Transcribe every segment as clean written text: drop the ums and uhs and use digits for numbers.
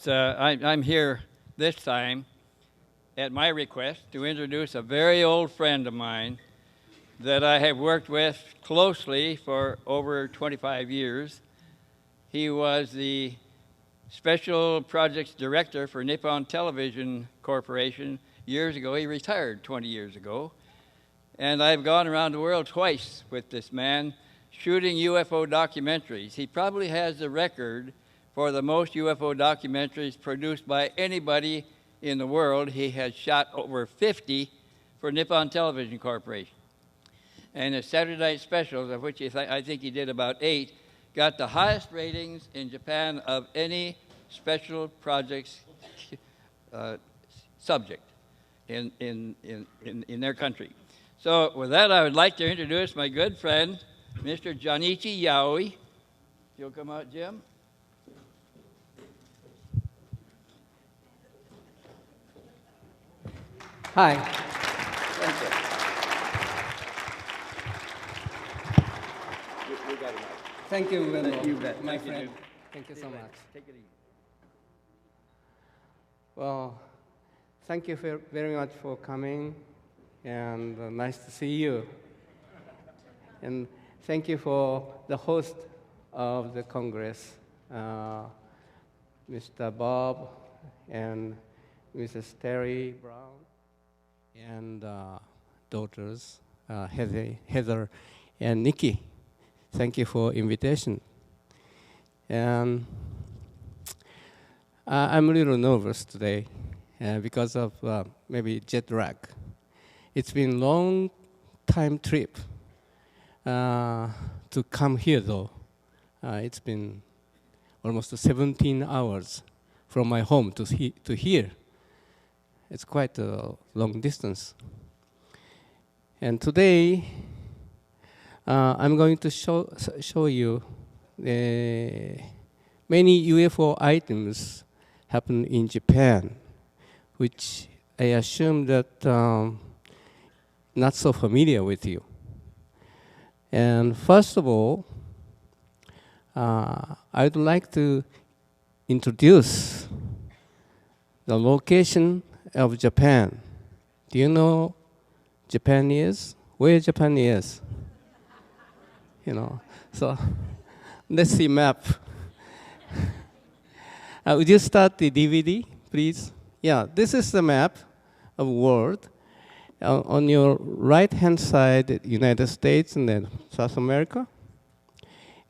I'm here this time at my request to introduce a very old friend of mine that I have worked with closely for over 25 years. He was the Special Projects Director for Nippon Television Corporation years ago. He retired 20 years ago. And I've gone around the world twice with this man shooting UFO documentaries. He probably has the record for the most UFO documentaries produced by anybody in the world. He has shot over 50 for Nippon Television Corporation. And his Saturday night specials, of which I think he did about 8, got the highest ratings in Japan of any special projects subject in their country. So with that, I would like to introduce my good friend, Mr. Junichi Yaoi. You'll come out, Jim. Hi. Thank you. You got it. Thank you very much, You bet. my Thank you, friend. Jim. Thank you so much. Take it easy. Well, thank you very much for coming, and nice to see you. And thank you for the host of the Congress, Mr. Bob and Mrs. Terry Brown, and daughters, Heather and Nikki. Thank you for invitation. And I'm a little nervous today because of maybe jet lag. It's been a long time trip to come here though. It's been almost 17 hours from my home to here. It's quite a long distance. And today, I'm going to show you many UFO items happen in Japan, which I assume that not so familiar with you. And first of all, I'd like to introduce the location of Japan. Do you know Japan is? Where Japan is? You know, so let's see map. Would you start the DVD, please? Yeah, this is the map of world. On your right-hand side, United States and then South America,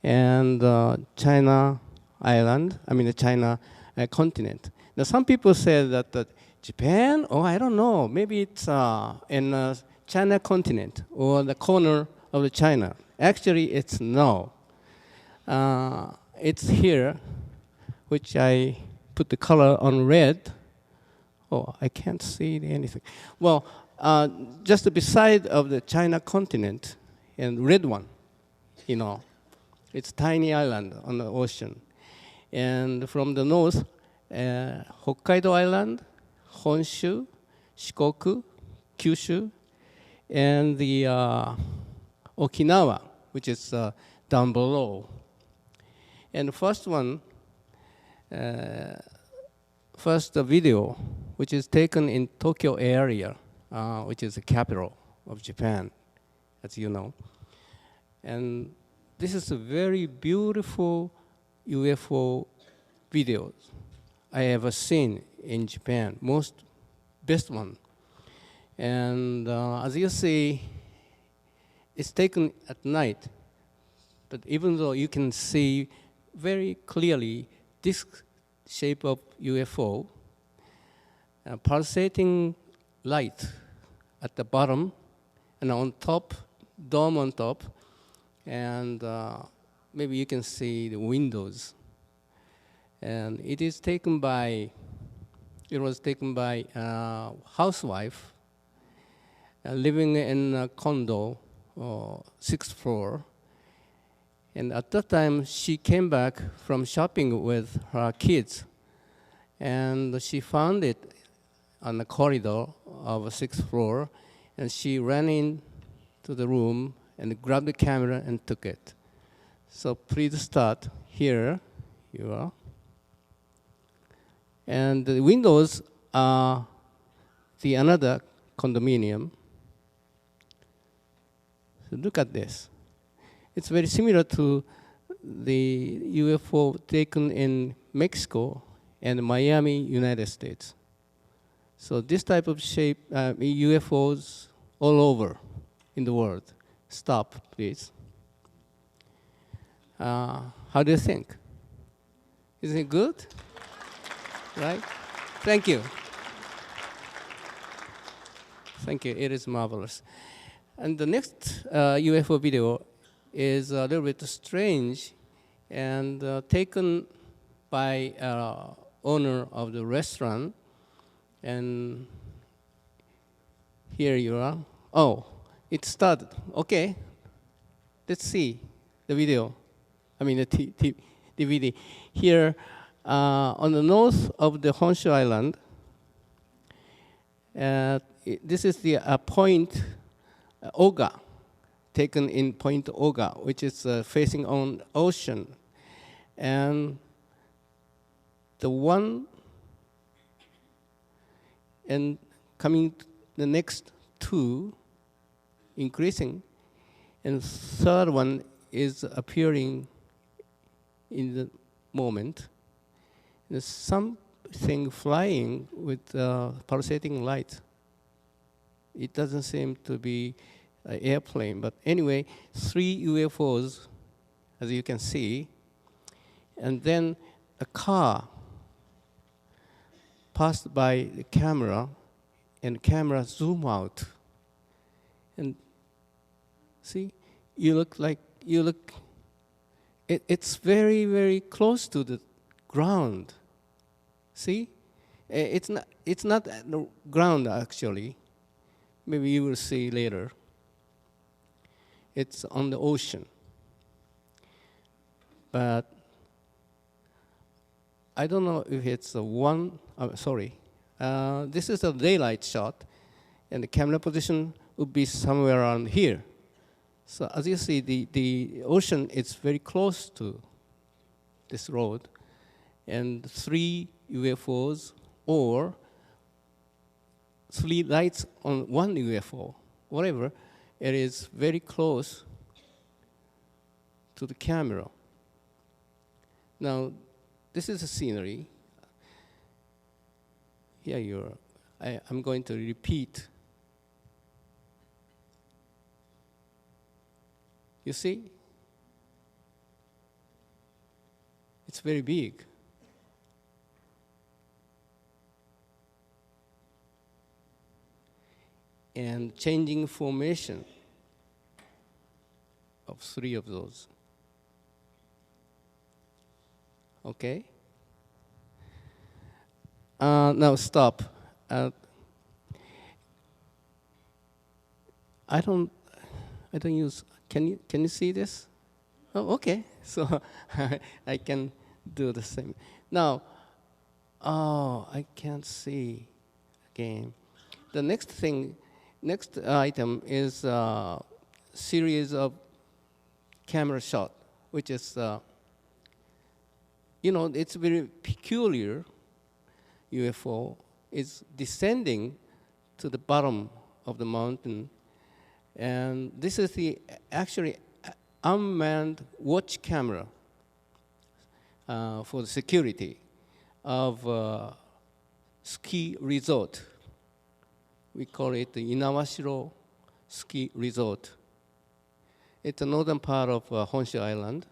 and China island, the China continent. Now, some people say that Japan, I don't know, maybe it's in China continent or the corner of the China. Actually, it's no. It's here, which I put the color on red. Oh, I can't see anything. Well, just beside of the China continent, and red one, it's tiny island on the ocean. And from the north, Hokkaido Island, Honshu, Shikoku, Kyushu, and the Okinawa, which is down below. And the first one, first video, which is taken in Tokyo area, which is the capital of Japan, as you know. And this is a very beautiful UFO video I ever seen in Japan, best one. And as you see, it's taken at night, but even though you can see very clearly this shape of UFO, pulsating light at the bottom, and on top, dome on top, and maybe you can see the windows. And it was taken by a housewife living in a condo, 6th floor. And at that time, she came back from shopping with her kids, and she found it on the corridor of the 6th floor, and she ran in to the room and grabbed the camera and took it. So please start here. You are. And the windows are the another condominium. So look at this. It's very similar to the UFO taken in Mexico and Miami, United States. So this type of shape, UFOs all over in the world. Stop, please. How do you think? Isn't it good? Right? Thank you. Thank you. It is marvelous. And the next UFO video is a little bit strange and taken by owner of the restaurant. And here you are. Oh, it started. Okay. Let's see the video. I mean, the DVD. Here, on the north of the Honshu Island, this is the point Oga, taken in Point Oga, which is facing on ocean. And the one, and coming the next two, increasing, and third one is appearing in the moment. There's something flying with pulsating light. It doesn't seem to be an airplane, but anyway, 3 UFOs, as you can see, and then a car passed by the camera, and camera zoom out. And see, it's very, very close to the ground. See? It's not at the ground, actually. Maybe you will see later. It's on the ocean. But I don't know if it's this is a daylight shot, and the camera position would be somewhere around here. So as you see, the ocean is very close to this road, and 3 UFOs or 3 lights on 1 UFO, whatever, it is very close to the camera. Now, this is a scenery. Here I'm going to repeat. You see? It's very big. And changing formation of 3 of those. Okay? Now stop. I don't use. Can you see this? Oh, okay. So I can do the same. Now, I can't see again. The next item is a series of camera shot, which is, it's very peculiar. UFO is descending to the bottom of the mountain, and this is the actually unmanned watch camera for the security of ski resort. We call it the Inawashiro Ski Resort. It's the northern part of Honshu Island.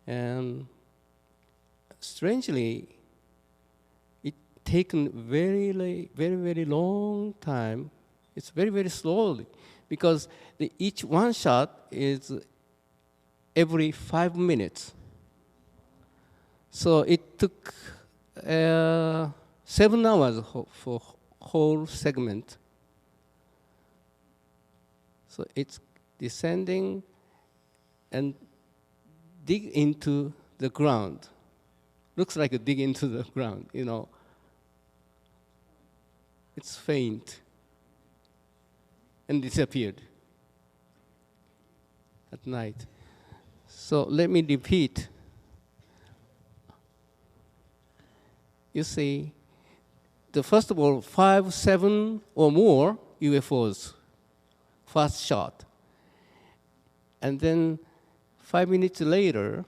And strangely, it taken very, very long time. It's very, very slowly, because each one shot is every 5 minutes. So it took 7 hours for whole segment. So it's descending and dig into the ground. Looks like a dig into the ground, It's faint and disappeared at night. So let me repeat. you see, first of all, 5, 7 or more UFOs, first shot. And then 5 minutes later,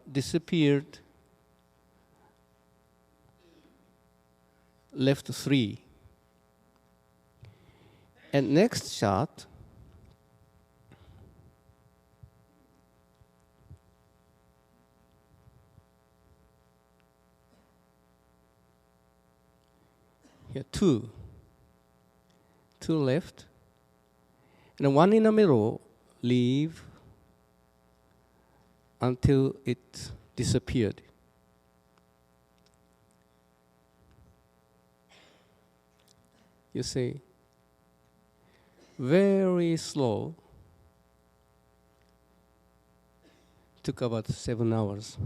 disappeared, left 3. And next shot, here 2 left, and 1 in the middle, leave until it disappeared. You see, very slow, took about 7 hours.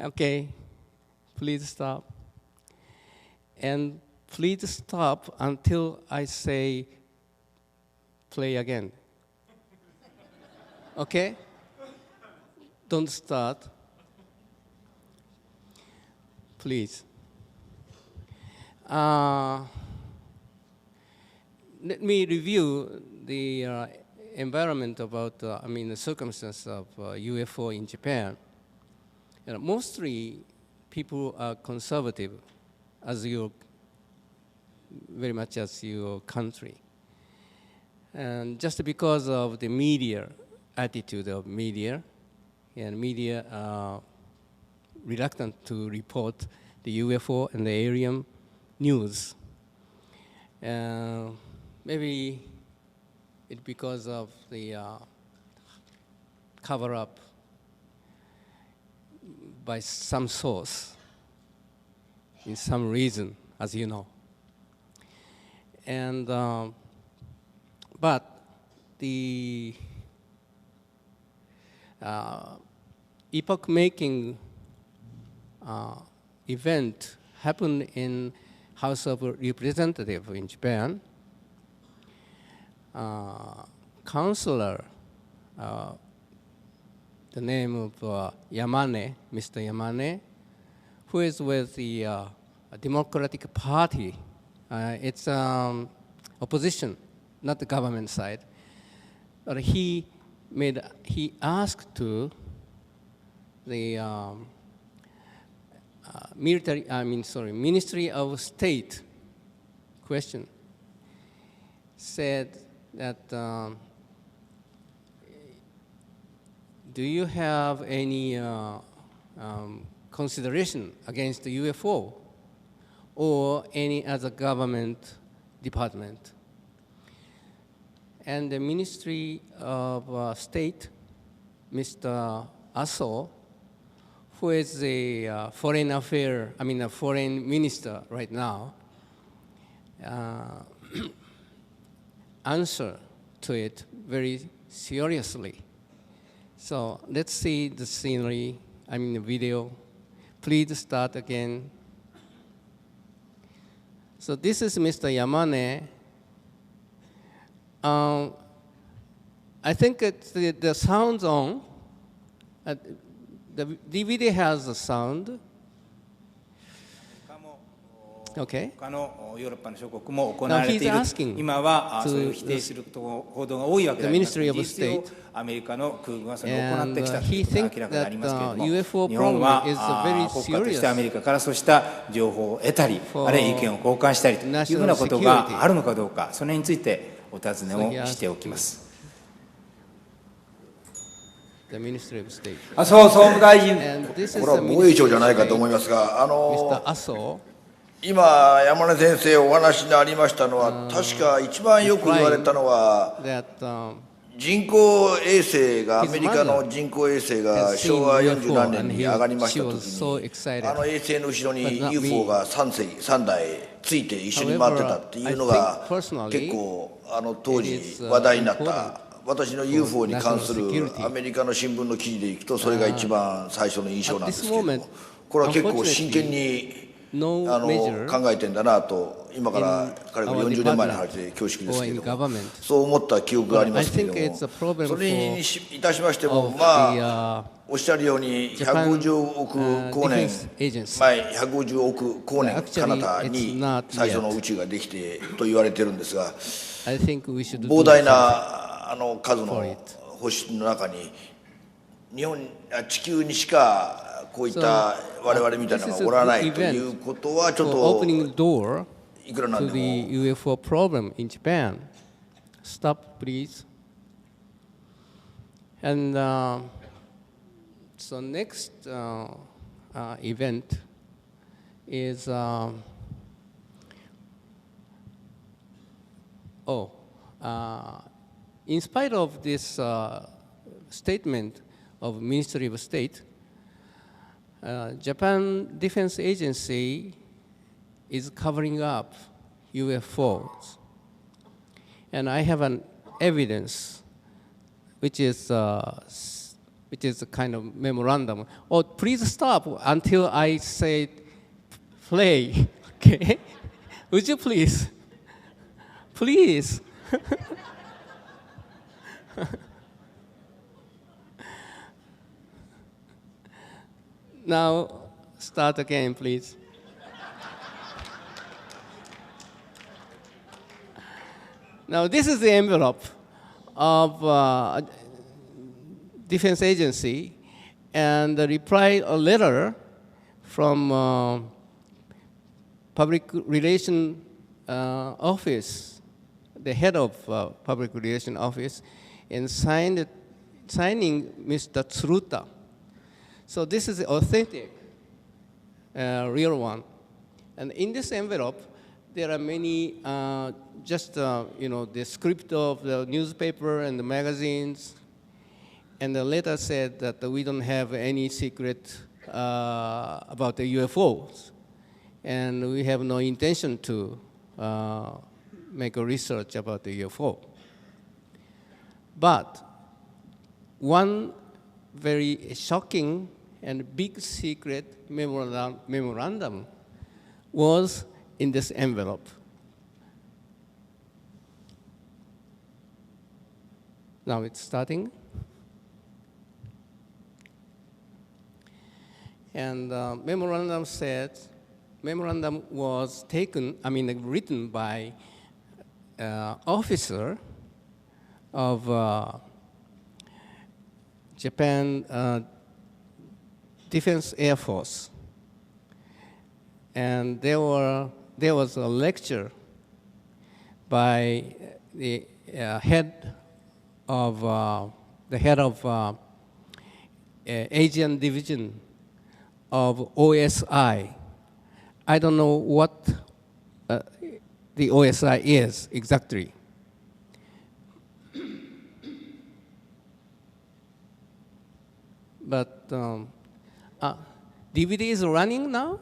Okay, please stop. And please stop until I say play again. Okay? Don't start. Please. Let me review the environment about, the circumstance of UFO in Japan. Mostly people are conservative, very much as your country. And just because of the media, attitude of media, and media are reluctant to report the UFO and the alien news. Maybe it's because of the cover-up by some source, in some reason, as you know. And but the epoch-making event happened in House of Representatives in Japan. Counselor, the name of Yamane, Mr. Yamane, who is with the Democratic Party. It's opposition, not the government side. But he asked to the Ministry of State question, said that do you have any consideration against the UFO or any other government department? And the Ministry of State, Mr. Aso, who is a foreign minister right now, answer to it very seriously. So let's see the scenery, the video. Please start again. So this is Mr. Yamane. I think it's the sound's on. The DVD has a sound. Okay. Now he's asking to the Ministry of State, and he thinks that UFO problem is very serious for national security. The Ministry of State. 総務大臣。これは防衛庁じゃないかと思いますが、Mr. Aso. 今山根先生お話にありましたのは、確か一番よく言われたのは、人工衛星がアメリカの人工衛星が昭和40何年に上がりました時に、あの衛星の後ろに UFO が3台ついて一緒に回ってたっていうのが結構当時話題になった私の UFO に関するアメリカの新聞の記事でいくと、それが一番最初の印象なんですけども、これは結構真剣に考えてんだなと、今からかれこれ40年前の話で恐縮ですけれども、そう思った記憶がありますけれども、それにいたしましても、まあ、おっしゃるように150億光年前、150億光年彼方に最初の宇宙ができてと言われてるんですが、膨大な数の星の中に地球にしかこういった我々みたいなのがおらないということはちょっといくらなんでも。UFO problem in Japan. Stop, please. And so next event is in spite of this statement of Ministry of State, Japan Defense Agency is covering up UFOs. And I have an evidence, which is a kind of memorandum. Oh, please stop until I say play, okay? Would you please? Please. Now, start again, please. Now, this is the envelope of Defense Agency, and the reply letter from Public Relation Office, the head of Public Relation Office, and signing Mr. Tsuruta. So this is the authentic, real one. And in this envelope, there are many, the script of the newspaper and the magazines. And the letter said that we don't have any secret about the UFOs. And we have no intention to make a research about the UFO. But one very shocking and big secret memorandum was in this envelope. Now it's starting. And memorandum was written by officer of Japan Defense Air Force. And there was a lecture by the head of Asian division of OSI. I don't know what the OSI is exactly. But DVD is running now?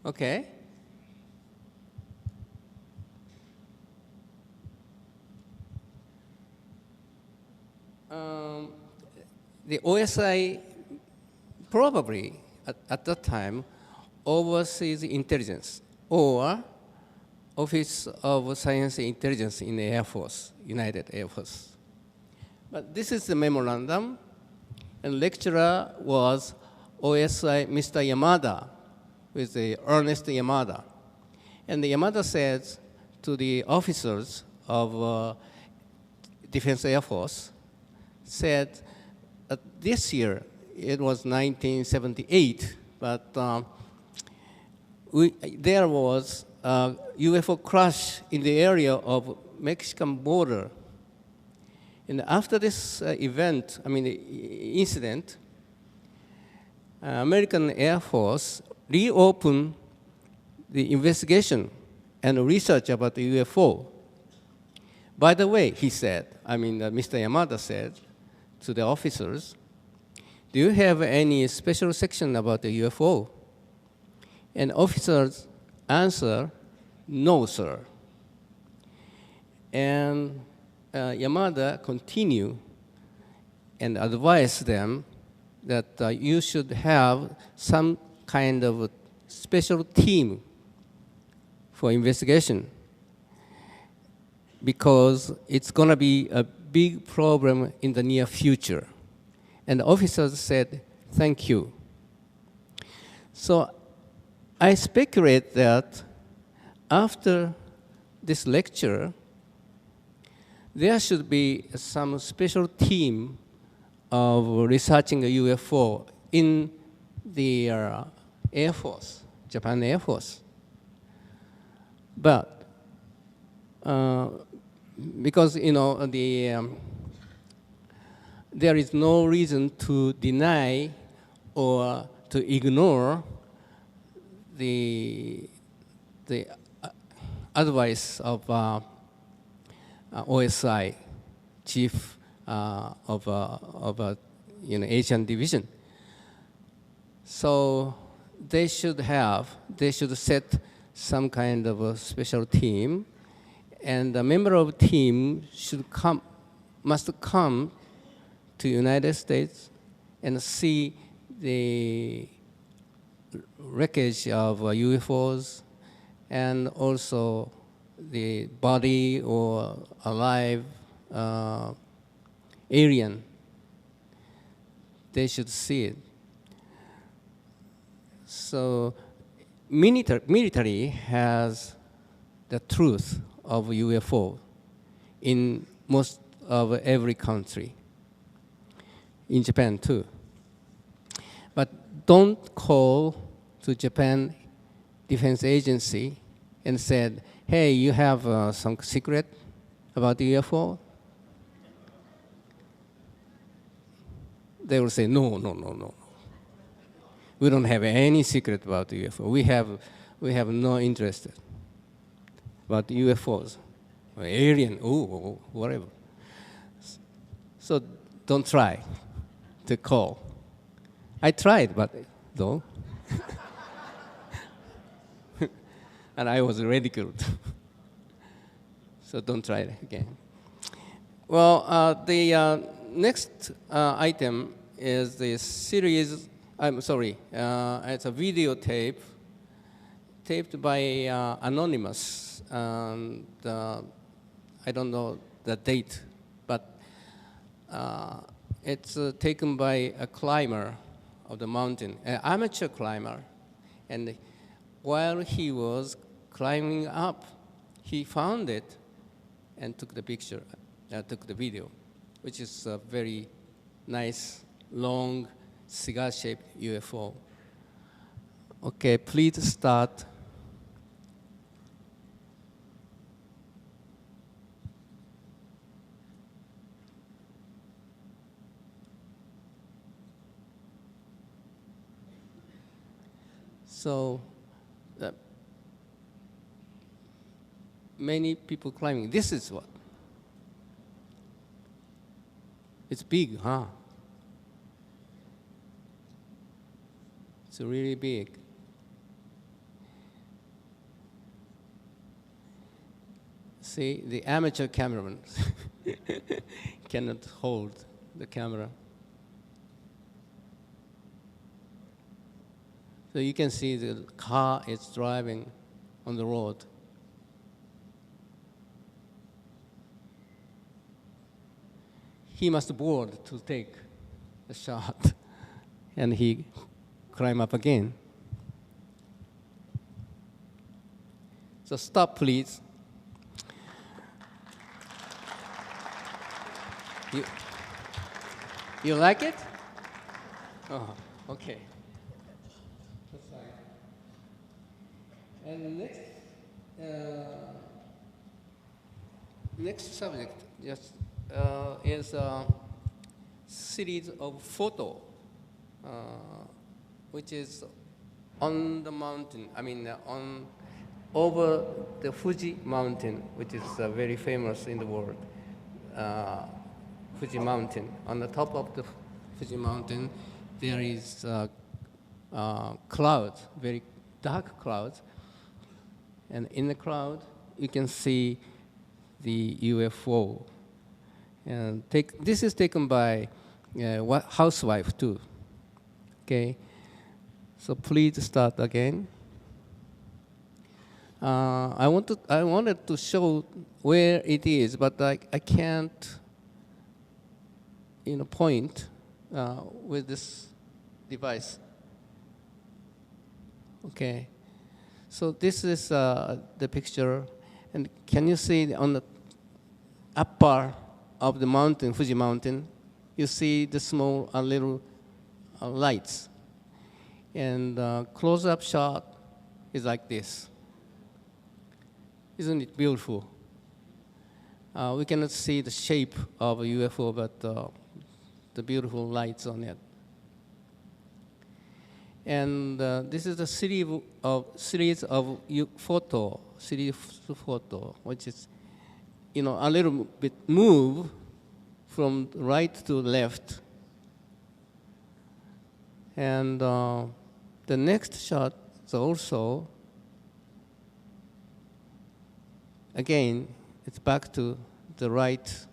Okay. The OSI probably at that time overseas intelligence or Office of Science and Intelligence in the Air Force, United Air Force. But this is the memorandum, and lecturer was OSI Mr. Yamada, with the Ernest Yamada. And the Yamada says to the officers of Defense Air Force, said this year, it was 1978, but there was a UFO crash in the area of Mexican border. And after this incident, American Air Force reopened the investigation and research about the UFO. By the way, he said, Mr. Yamada said to the officers, do you have any special section about the UFO? And officers answer, no, sir. And Yamada continued and advised them that you should have some kind of a special team for investigation because it's going to be a big problem in the near future. And the officers said, thank you. So I speculate that after this lecture, there should be some special team of researching a UFO in the Air Force, Japan Air Force. But because there is no reason to deny or to ignore the advice of OSI, chief of Asian division. So they should set some kind of a special team, and a member of the team must come to United States and see the wreckage of UFOs and also the body or alive alien. They should see it. So military has the truth of UFO in most of every country, in Japan too. But don't call to Japan Defense Agency and said, hey, you have some secret about the UFO? They will say, no. We don't have any secret about the UFO. We have no interest about UFOs, or alien, whatever. So don't try to call. I tried, but though, and I was ridiculed. So don't try it again. Well, the next item is the series. It's a videotape taped by Anonymous, and I don't know the date, but it's taken by a climber of the mountain, an amateur climber, and while he was climbing up, he found it and took the picture, took the video, which is a very nice, long, cigar-shaped UFO. Okay, please start. So, many people climbing. This is what? It's big, huh? It's really big. See, the amateur cameraman cannot hold the camera. So you can see the car is driving on the road. He must board to take a shot, and he climb up again. So stop, please. You like it? Oh, okay. That's fine. And the next subject is a series of photo, which is on the mountain. Over the Fuji mountain, which is very famous in the world. Fuji mountain. On the top of the Fuji mountain, there is clouds, very dark clouds, and in the cloud you can see the UFO. And this is taken by housewife too. Okay, so please start again. I wanted to show where it is, but I can't, point with this device. Okay, so this is the picture, and can you see on the upper of the mountain, Fuji Mountain, you see the small little lights, and close-up shot is like this. Isn't it beautiful? We cannot see the shape of a UFO, but the beautiful lights on it. And this is a series of photo, which is, a little bit move from right to left. And the next shot is also, again, it's back to the right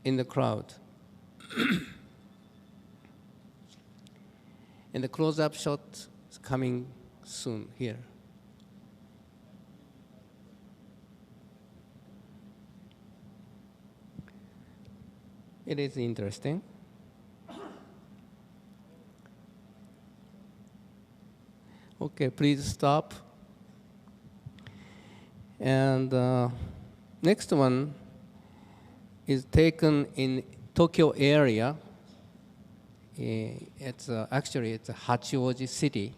in the crowd. And the close-up shot is coming soon here. It is interesting. Okay, please stop. And next one is taken in Tokyo area. It's actually it's a Hachioji city.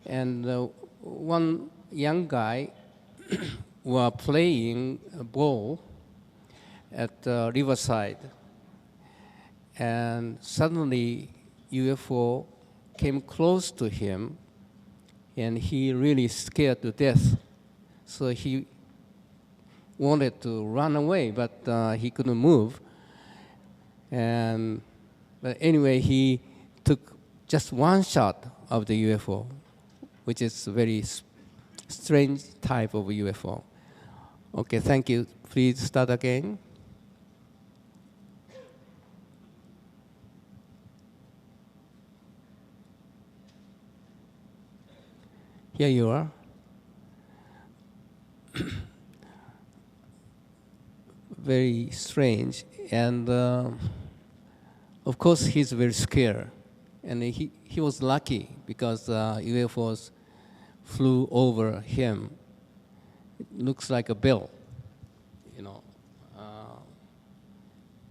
And one young guy were playing a ball at riverside, and suddenly UFO came close to him, and he really scared to death. So he wanted to run away, but he couldn't move. But anyway, he took just one shot of the UFO, which is a very strange type of UFO. Okay, thank you. Please start again. Here you are. Very strange. And of course, he's very scared. And he was lucky because UFOs flew over him. It looks like a bell,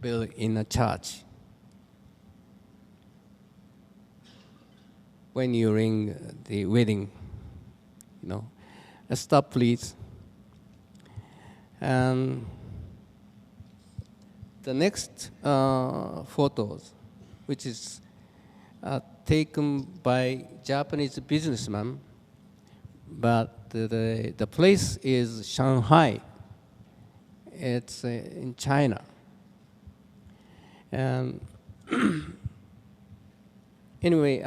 bell in a church. When you ring the wedding, stop, please. And the next photos, which is taken by Japanese businessman, but the place is Shanghai. It's in China. And anyway,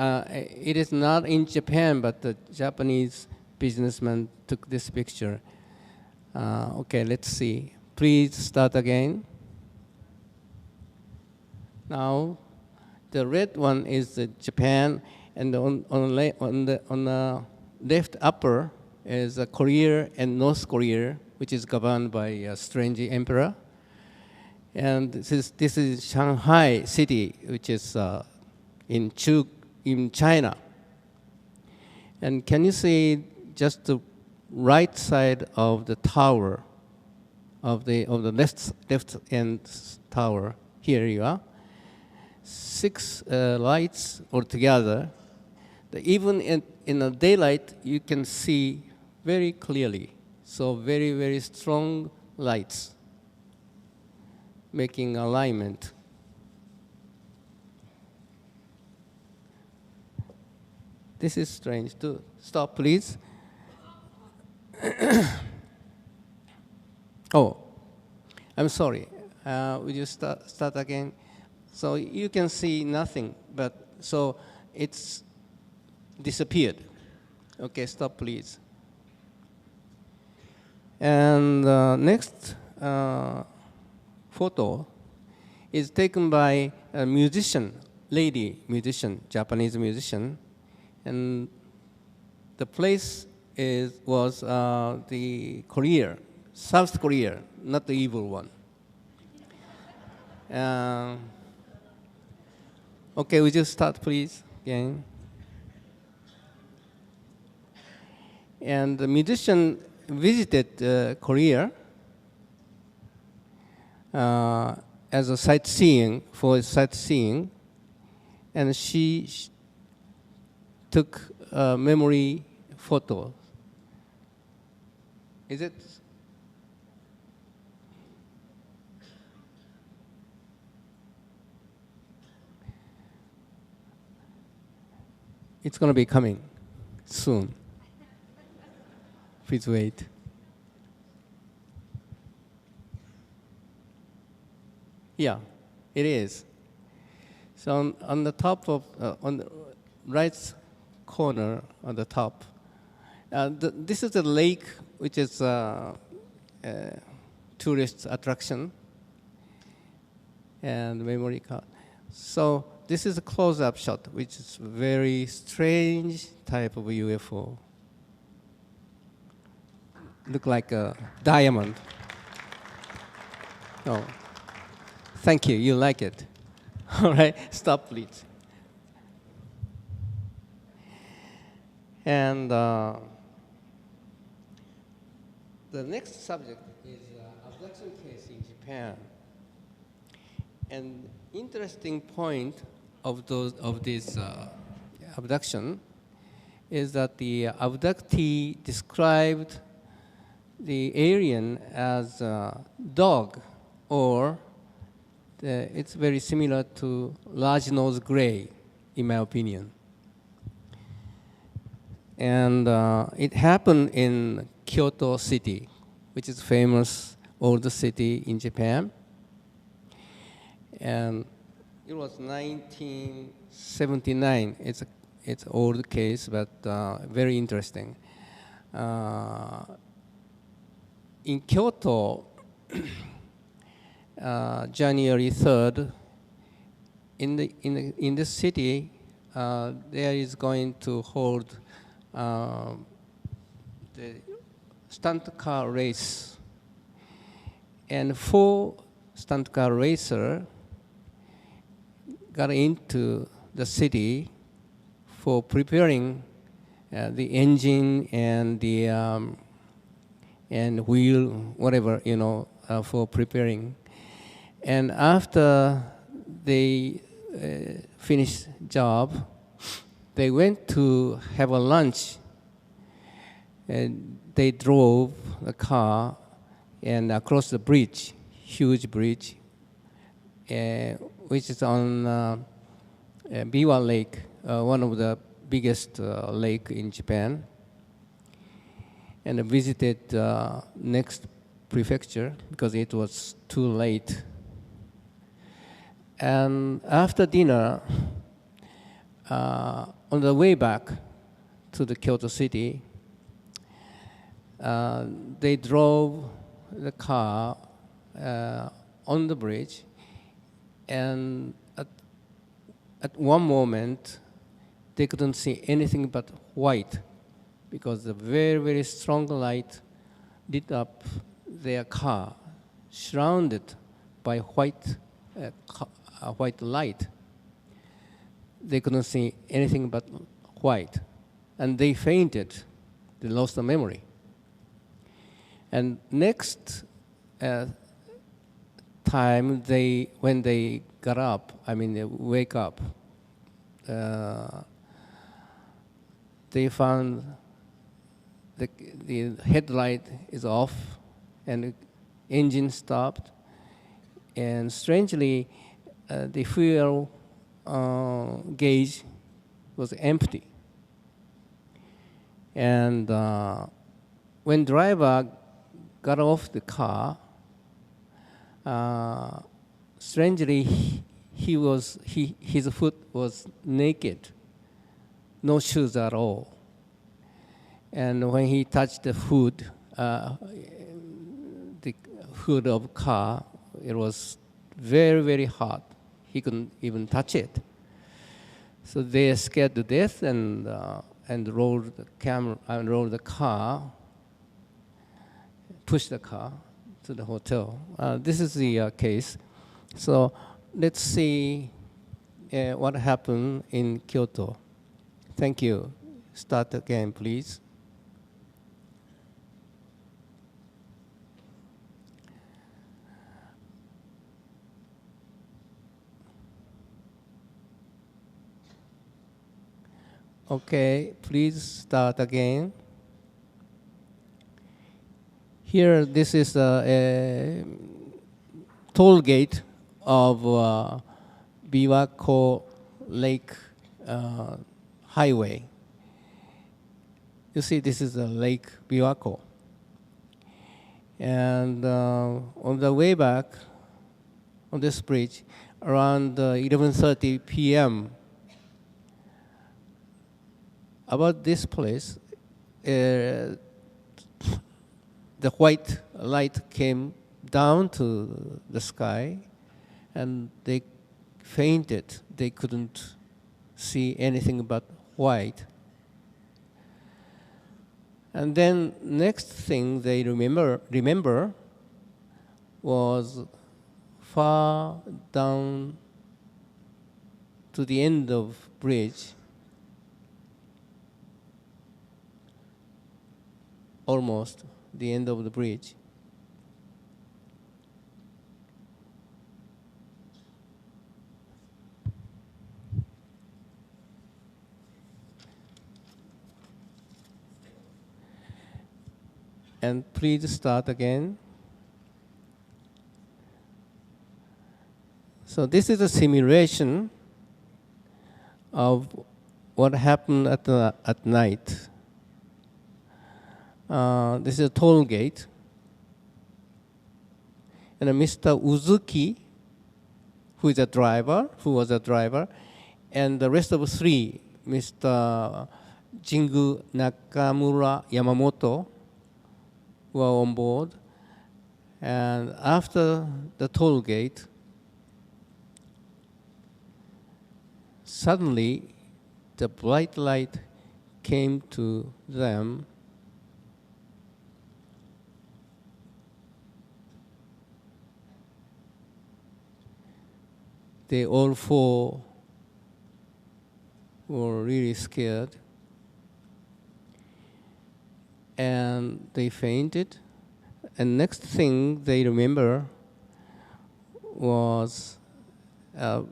it is not in Japan, but the Japanese businessman took this picture. Okay, let's see. Please start again. Now, the red one is Japan, and on the left upper is Korea and North Korea, which is governed by a strange emperor. And this is Shanghai city, which is in China. And can you see just the right side of the tower, of the left end tower? Here you are. 6 lights altogether. Even in the daylight, you can see very clearly. So very, very strong lights making alignment. This is strange too. Stop, please. Oh, I'm sorry. Will you start again? So you can see nothing, but so it's disappeared. Okay, stop, please. And next photo is taken by a musician, lady musician, Japanese musician, and the place was the Korea, South Korea, not the evil one. Okay, we just start, please, again. And the musician visited Korea as a sightseeing, and she took a memory photo. Is it? It's going to be coming soon. Please wait. Yeah, it is. So on the top of, on the right corner on the top, this is a lake which is a tourist attraction and memory card. So this is a close-up shot, which is very strange type of UFO. Look like a diamond. Oh, thank you. You like it. All right, stop, please. And the next subject is abduction case in Japan. And interesting point of this abduction is that the abductee described the alien as a dog, or it's very similar to large-nosed gray, in my opinion. And it happened in Kyoto City, which is famous old city in Japan. And it was 1979. It's an old case, but very interesting. In Kyoto, January 3rd, in the city, there is going to hold the stunt car race, and 4 stunt car racers got into the city for preparing the engine and the and wheel, whatever, for preparing. And after they finished job, they went to have a lunch, and they drove the car and across the bridge, huge bridge, which is on Biwa Lake, one of the biggest lake in Japan, and visited next prefecture because it was too late. And after dinner, on the way back to the Kyoto city, they drove the car on the bridge, and at one moment, they couldn't see anything but white, because the very, very strong light lit up their car, surrounded by white light. They couldn't see anything but white, and they fainted. They lost the memory. And next time, when they got up, they wake up, they found the headlight is off and the engine stopped, and strangely, the fuel gauge was empty. And when driver got off the car, strangely, his foot was naked, no shoes at all. And when he touched the hood of car, it was very, very hot. He couldn't even touch it. So they scared to death and rolled the camera and rolled the car, pushed the car to the hotel. This is the case. So let's see what happened in Kyoto. Thank you. Start again, please. Okay, please start again. Here, this is a toll gate of Biwako Lake Highway. You see, this is the Lake Biwako. And on the way back on this bridge, around 11:30 p.m., about this place, the white light came down to the sky, and they fainted. They couldn't see anything but white. And then next thing they remember was far down to the end of bridge, almost the end of the bridge. And please start again. So this is a simulation of what happened at night. This is a toll gate. And Mr. Uzuki, who was a driver, and the rest of three, Mr. Jingu Nakamura Yamamoto, were on board. And after the toll gate, suddenly the bright light came to them. They all four were really scared, and they fainted. And next thing they remember was a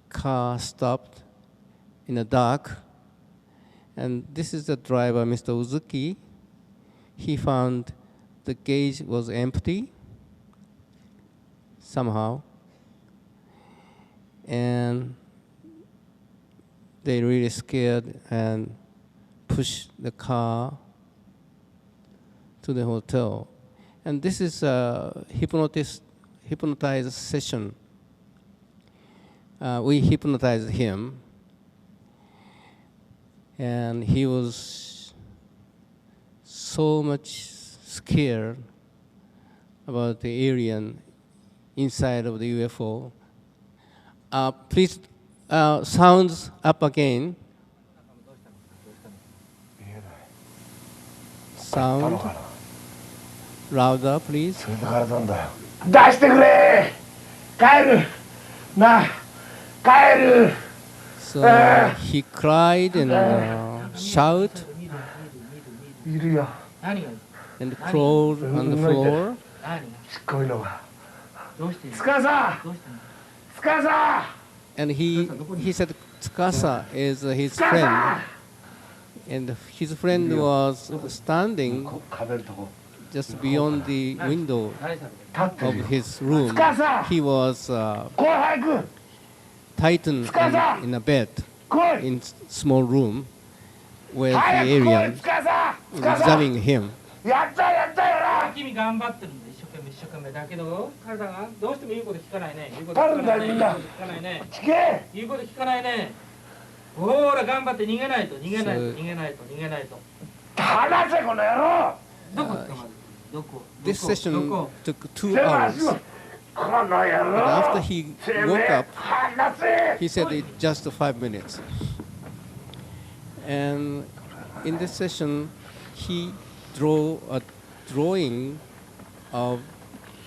car stopped in the dark, and this is the driver, Mr. Uzuki. He found the gauge was empty somehow, and they really scared and pushed the car to the hotel. And this is a hypnotized session. We hypnotized him, and he was so much scared about the alien inside of the UFO. Please, sounds up again. Sound louder, please. So he cried and shouted and crawled on the floor. And he said Tsukasa is his friend. And his friend was standing just beyond the window of his room. He was tightened in a bed in small room where the alien was examining him. This session took 2 hours. But after he woke up, he said it just 5 minutes. And in this session, he drew a drawing of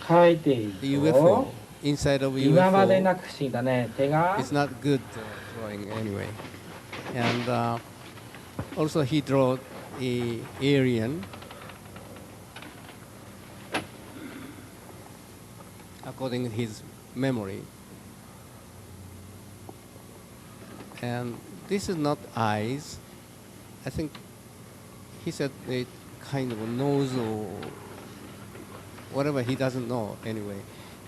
the UFO inside of UFO. It's not good drawing anyway. And also he drew a alien according to his memory. And this is not eyes. I think he said it kind of nose or whatever, he doesn't know anyway.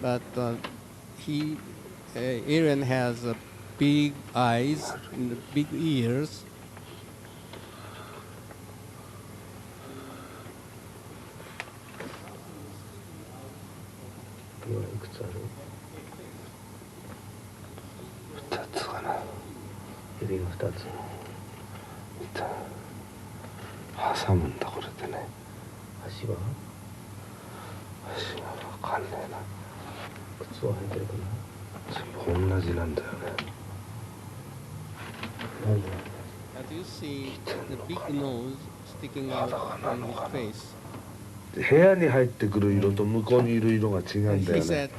But alien has big eyes and big ears. Do you see the big nose sticking out from his face? 部屋に入ってくる色と向こうにいる色が違うんだ He よ said ね。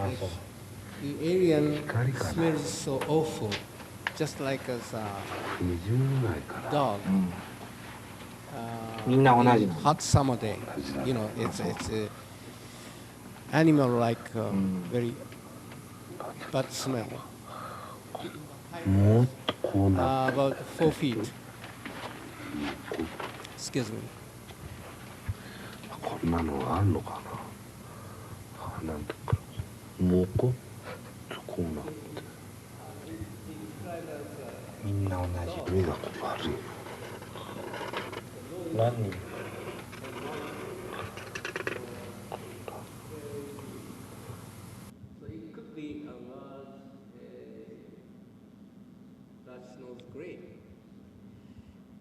the alien smells so awful, just like a 20代から。 dog. みんな同じ In hot summer day, you know, it's a animal like very bad smell. もっとこうな About 4 feet. Excuse me. こんなのあんのかな。なんていうか、もここうなって。みんな同じ。目が悪い。何人 So it could be a large nose gray.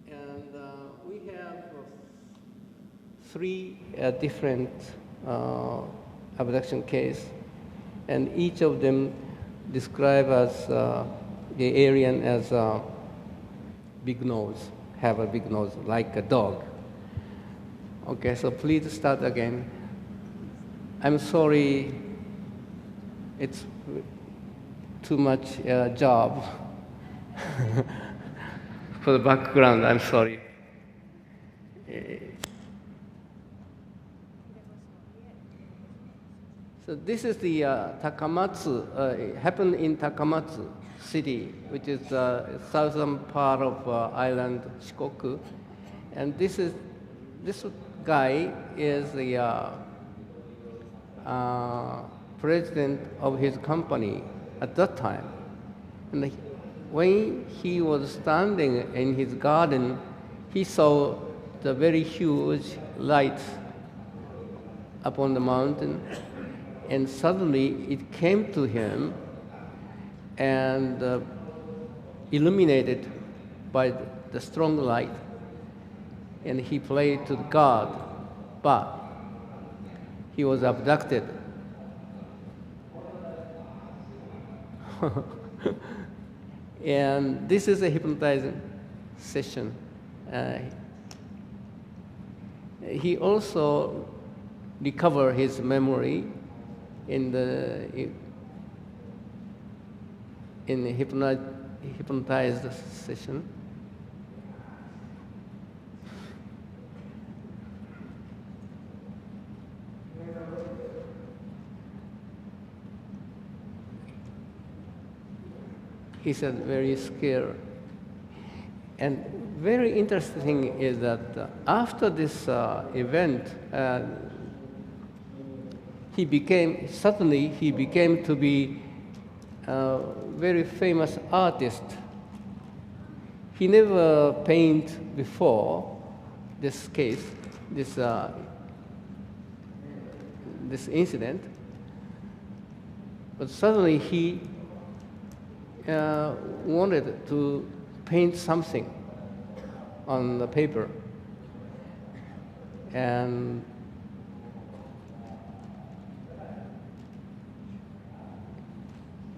And we have 3 different abduction cases, and each of them describe as the alien as a big nose, have a big nose like a dog. Okay, so please start again. I'm sorry, it's too much job for the background. I'm sorry. So this is the Takamatsu. It happened in Takamatsu city, which is the southern part of island Shikoku. And this guy is the president of his company at that time. And when he was standing in his garden, he saw the very huge light upon the mountain, and suddenly it came to him and illuminated by the strong light, and he prayed to God, but he was abducted. And this is a hypnotizing session. He also recovered his memory in the hypnotized session. He said very scared. And very interesting thing is that after this event, he became to be a very famous artist. He never painted before this case, this incident, but suddenly he wanted to paint something on the paper. And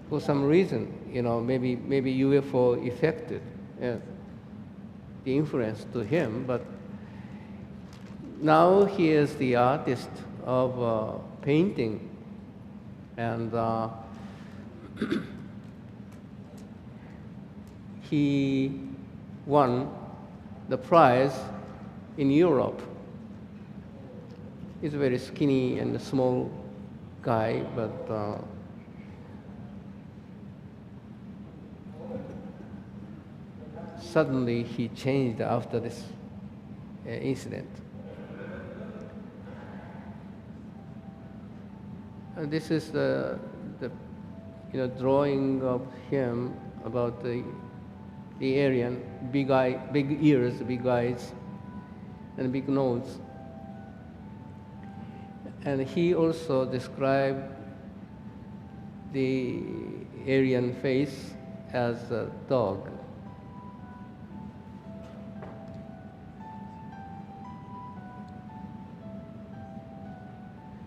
for some reason, maybe UFO affected the influence to him, but now he is the artist of painting, and he won the prize in Europe. He's a very skinny and small guy, but suddenly he changed after this incident. And this is the drawing of him about the Aryan, big ears, big eyes, and big nose. And he also described the Aryan face as a dog.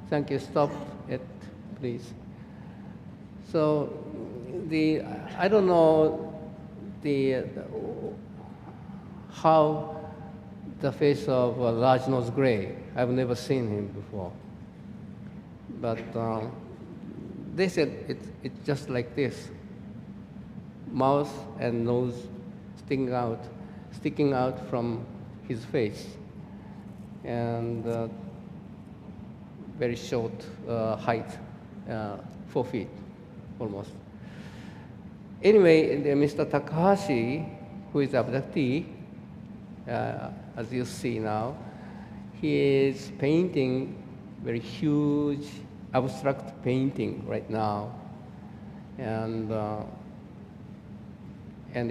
Thank you. Stop it, please. So I don't know how the face of a large-nosed gray. I've never seen him before. But they said it's just like this. Mouth and nose sticking out from his face. And very short height, 4 feet almost. Anyway, Mr. Takahashi, who is abductee, as you see now, he is painting very huge abstract painting right now, and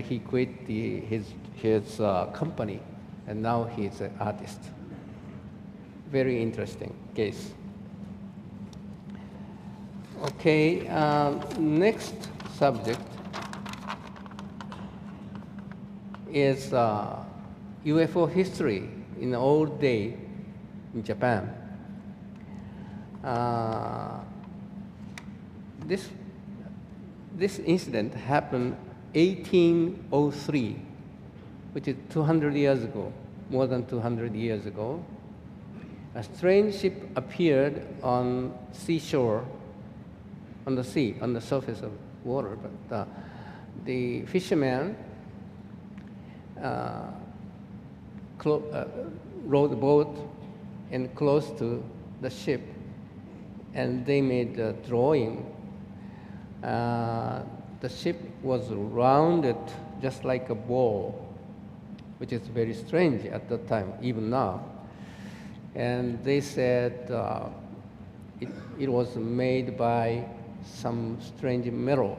he quit his company, and now he's an artist. Very interesting case. Okay, next subject is UFO history in the old day in Japan. This incident happened 1803, which is 200 years ago, more than 200 years ago. A strange ship appeared on seashore, on the sea, on the surface of water. But the fishermen rowed a boat and close to the ship, and they made a drawing. The ship was rounded just like a ball, which is very strange at that time, even now. And they said it was made by some strange metal,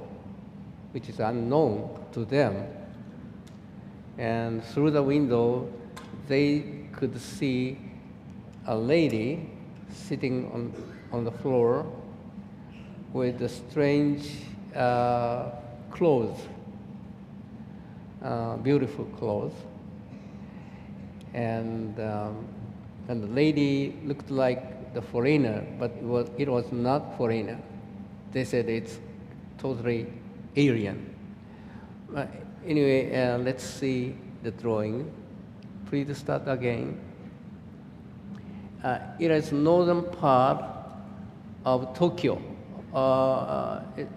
which is unknown to them. And through the window, they could see a lady sitting on the floor with a strange clothes, beautiful clothes. And the lady looked like the foreigner, but it was not foreigner. They said it's totally alien. Anyway, let's see the drawing. Please start again. It is northern part of Tokyo.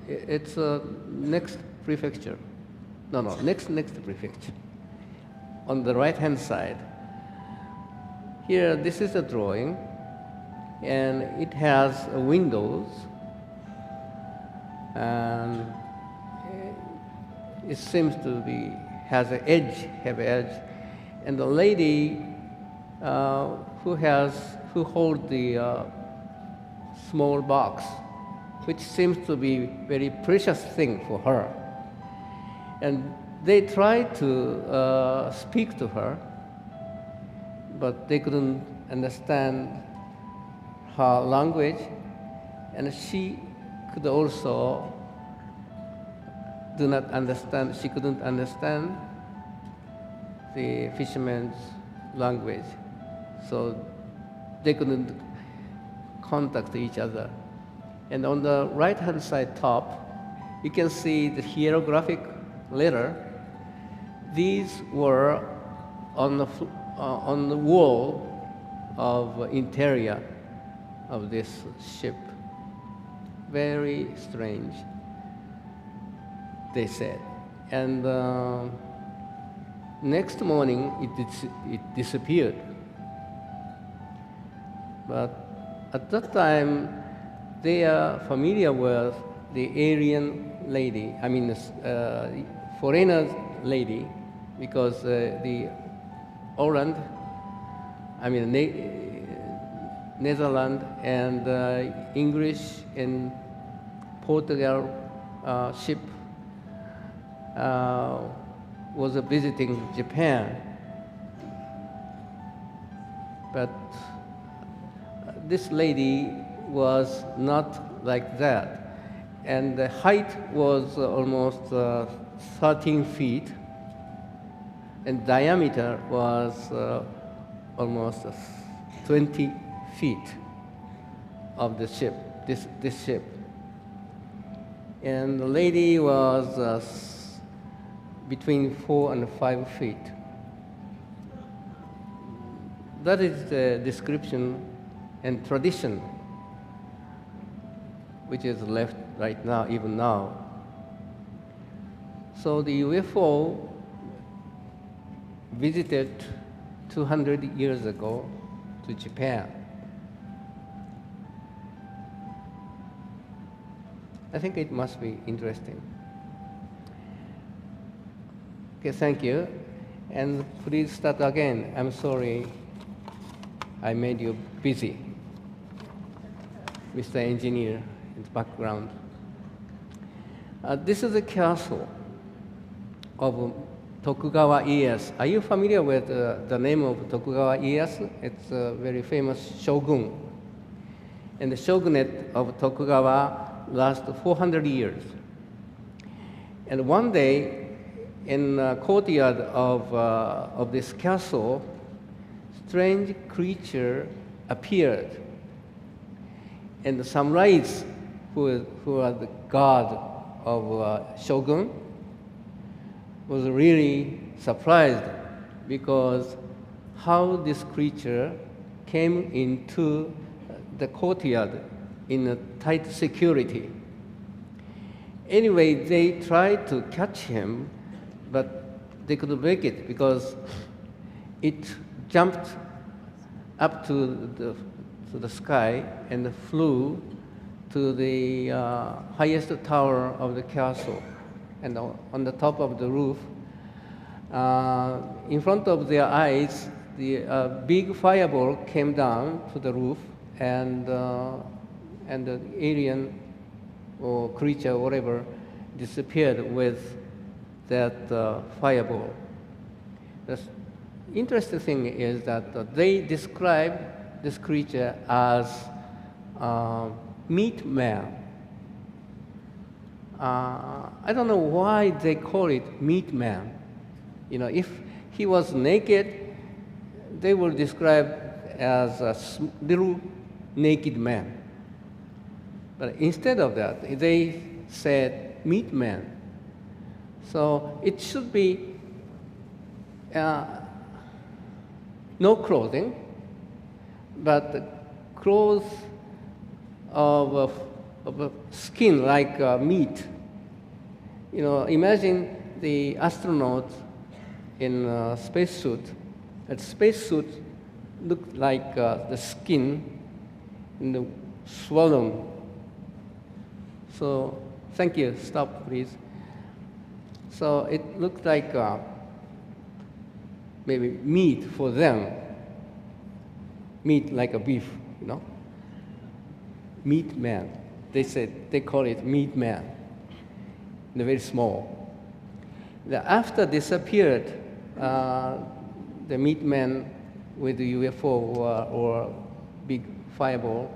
It's next prefecture. No, next prefecture. On the right-hand side. Here, this is a drawing, and it has windows, and it seems to be have an edge, and the lady who holds the small box, which seems to be very precious thing for her, and they tried to speak to her, but they couldn't understand her language, and she could also she couldn't understand the fisherman's language. So they couldn't contact each other. And on the right-hand side top, you can see the hieroglyphic letter. These were on the wall of interior of this ship. Very strange, they said. And next morning, it disappeared. But at that time, they are familiar with the alien lady, I mean, foreigner lady, because the Holland, I mean, Netherlands and English and Portugal ship was visiting Japan. But this lady was not like that. And the height was almost 13 feet, and diameter was almost 20 feet of the ship, this ship. And the lady was between 4 and 5 feet. That is the description and tradition which is left right now, even now. So the UFO visited 200 years ago to Japan. I think it must be interesting. Okay, thank you. And please start again. I'm sorry I made you busy, Mr. Engineer in the background. This is a castle of Tokugawa Ieyasu. Are you familiar with the name of Tokugawa Ieyasu? It's a very famous shogun. And the shogunate of Tokugawa lasted 400 years. And one day, in the courtyard of this castle, strange creature appeared. And the samurais, who are the god of shogun, was really surprised because how this creature came into the courtyard in a tight security. Anyway, they tried to catch him, but they couldn't make it because it jumped up to the sky and flew to the highest tower of the castle. And on the top of the roof, in front of their eyes, the big fireball came down to the roof, and the alien or creature, whatever, disappeared with that fireball. The interesting thing is that they describe this creature as meat man. I don't know why they call it meat man. You know, if he was naked, they will describe as a little naked man. But instead of that, they said meat man. So it should be no clothing, but clothes of skin like meat. You know, imagine the astronaut in a spacesuit. That spacesuit looked like the skin in the swollen. So, thank you. Stop, please. So it looked like maybe meat for them. Meat like a beef, you know. Meat man. They call it meat man. They're very small. After disappeared, the meat man with the UFO or big fireball,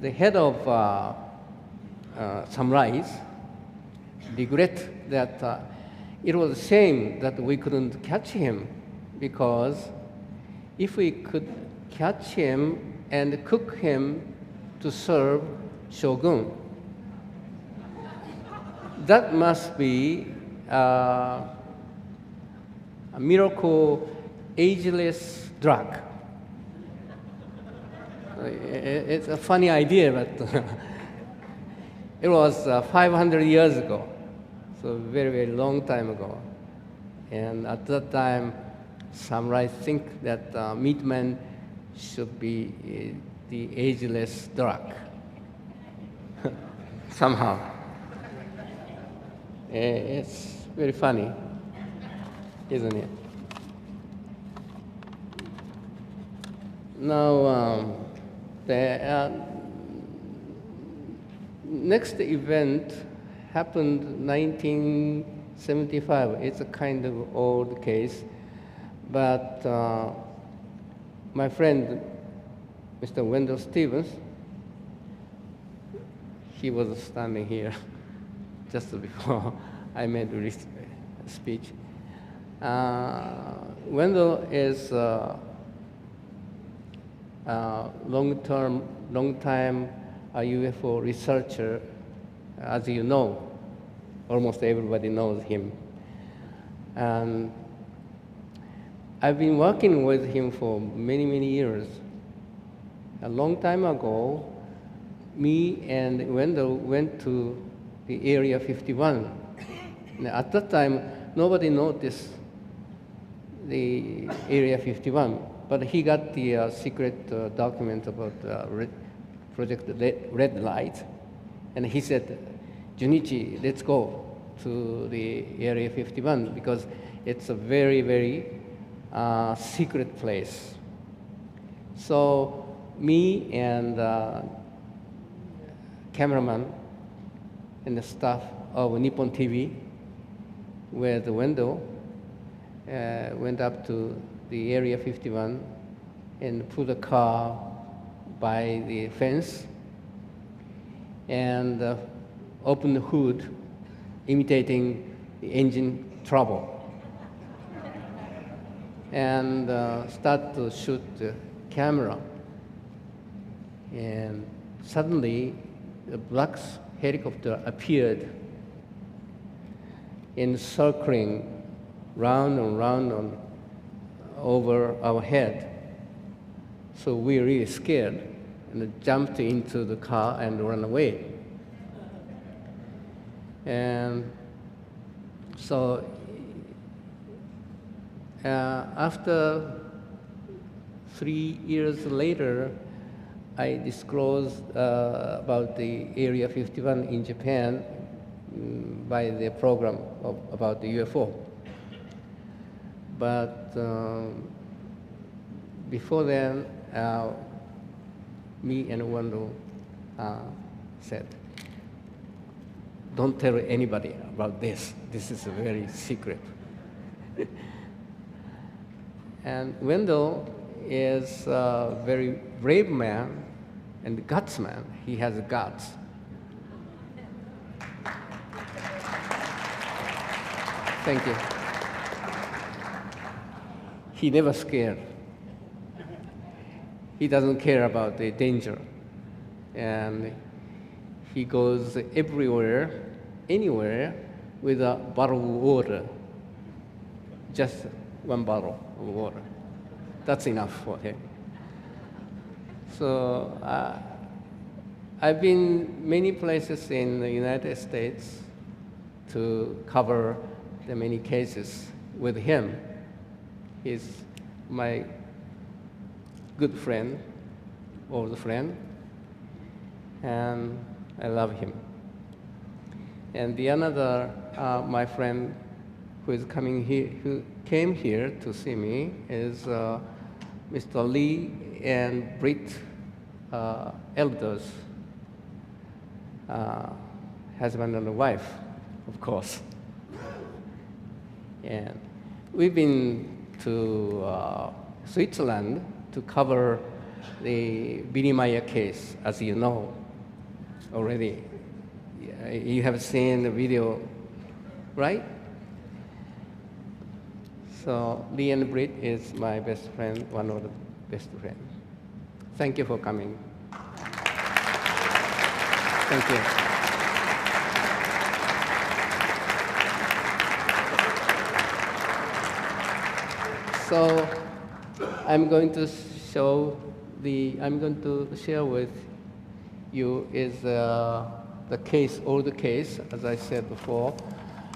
the head of samurais regret that it was a shame that we couldn't catch him, because if we could catch him and cook him to serve shogun. That must be a miracle ageless drug. It's a funny idea, but it was 500 years ago, so very, very long time ago. And at that time, samurai think that meat man should be the ageless drug. Somehow. It's very funny, isn't it? Now, the next event happened 1975. It's a kind of old case, but my friend, Mr. Wendell Stevens, he was standing here just before I made this speech. Wendell is long-time UFO researcher, as you know. Almost everybody knows him. And I've been working with him for many, many years. A long time ago, me and Wendell went to the Area 51. Now, at that time, nobody noticed the Area 51. But he got the secret document about Project Red Light, and he said, Junichi, let's go to the Area 51 because it's a very, very secret place. So me and cameraman and the staff of Nippon TV with Wendell went up to the Area 51 and put a car by the fence and opened the hood, imitating the engine trouble, and start to shoot the camera. And suddenly, the black helicopter appeared in circling round and round over our head. So we were really scared and jumped into the car and ran away. And so after 3 years later, I disclosed about the Area 51 in Japan by the program about the UFO. But before then, me and Wendell said, don't tell anybody about this. This is a very secret. And Wendell is a very brave man and guts man. He has guts. Thank you. He never scared. He doesn't care about the danger. And he goes everywhere, anywhere, with a bottle of water. Just one bottle of water. That's enough for him. So I've been many places in the United States to cover the many cases with him. He's my good friend, old friend, and I love him. And the another, my friend who is coming here, who came here to see me, is Mr. Lee and Britt Elders, husband and wife, of course. And we've been to Switzerland to cover the Billy Meyer case, as you know already. You have seen the video, right? So Lee and Britt is my best friend, one of the best friends. Thank you for coming. Thank you. So I'm going to share with you is the case, older case, as I said before.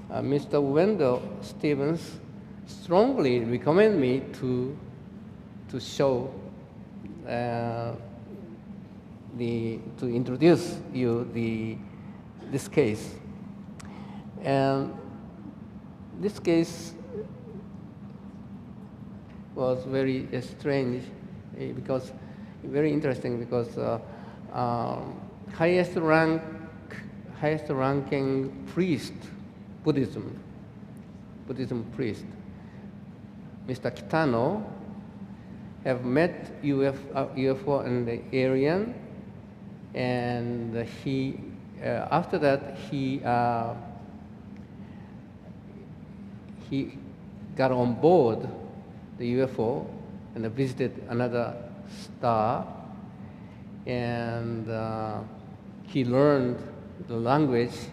Mr. Wendell Stevens strongly recommend me to show to introduce you this case. And this case was very strange, because very interesting, because highest ranking priest, Buddhism priest, Mr. Kitano, have met UFO and the alien, and he after that he got on board the UFO and visited another star, and he learned the language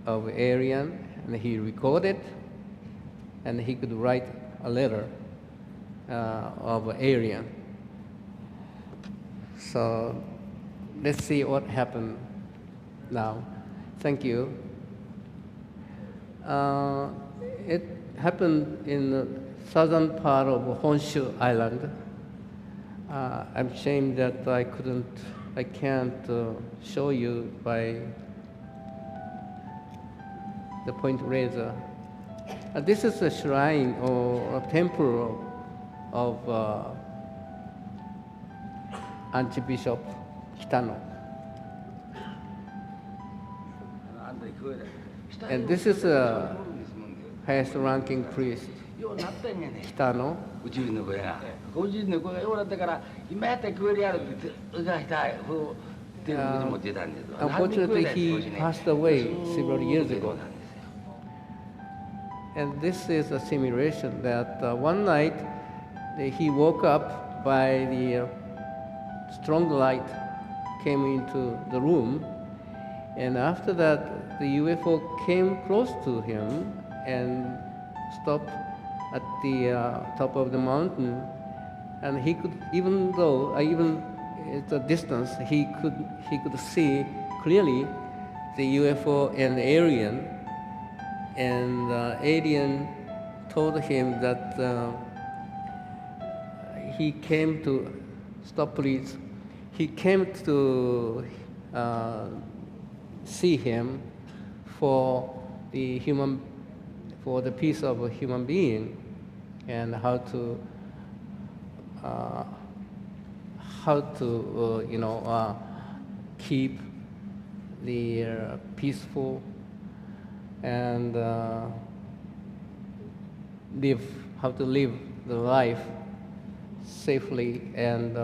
of alien, and he recorded, and he could write a letter of alien. So let's see what happened now. Thank you. It happened in the southern part of Honshu Island. I'm ashamed that I can't show you by the pointer laser. This is a shrine or a temple of Archbishop Kitano. And this is a highest ranking priest, Kitano. Unfortunately, he passed away several years ago. And this is a simulation that one night he woke up by the strong light came into the room, and after that the UFO came close to him and stopped at the top of the mountain, and he could, even at a distance, he could see clearly the UFO and the alien, and the alien told him that he came to, stop please, he came to see him for the peace of a human being, and how to keep the peaceful and how to live the life safely and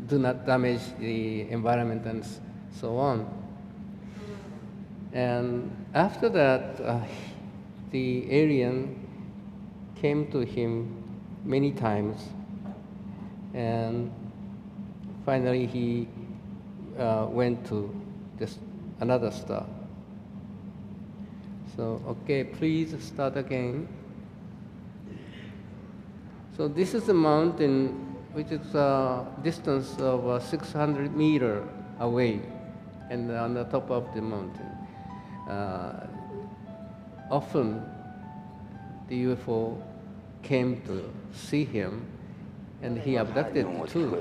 do not damage the environment and so on. And after that, the alien came to him many times, and finally he went to another star. So, okay, please start again. So this is a mountain which is a distance of 600 meters away, and on the top of the mountain. Often the UFO came to see him, and he abducted too.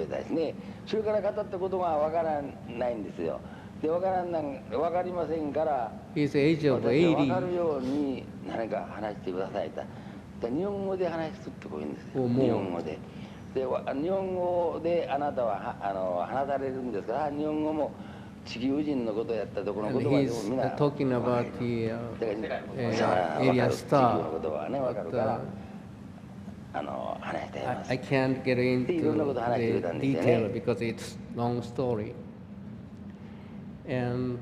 He's age of 80. Or more. で日本語であなたは話されるんですから、日本語も地球人のことやったところの言葉でもみんな talking about the alien star. I can't get into the detail because it's long story. And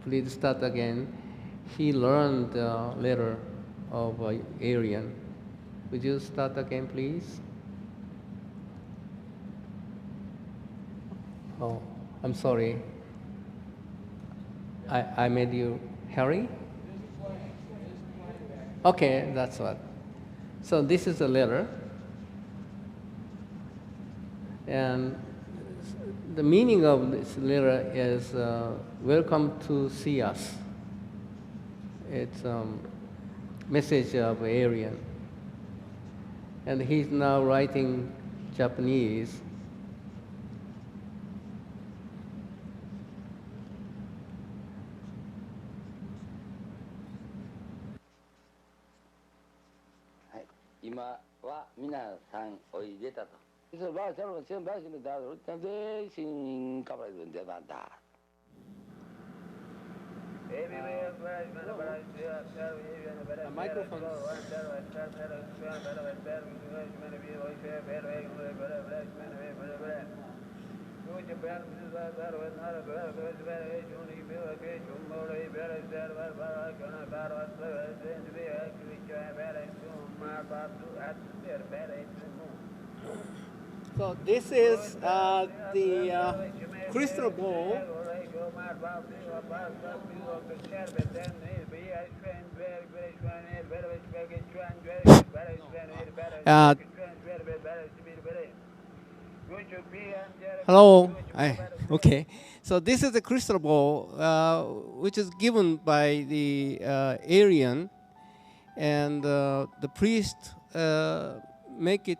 please start again. He learned the letter of alien. Would you start again, please? Oh, I'm sorry. I made you hurry? Okay, that's what. So this is a letter. And the meaning of this letter is welcome to see us. It's message of alien. And he's now writing Japanese. Hi. 今は皆さんおいでたと。そのバーシャルの先バーシャルだろうってで新カバルでなんだ。Microphone. So this is the crystal ball. Hello. Okay. So this is the crystal ball, which is given by the alien, and the priest make it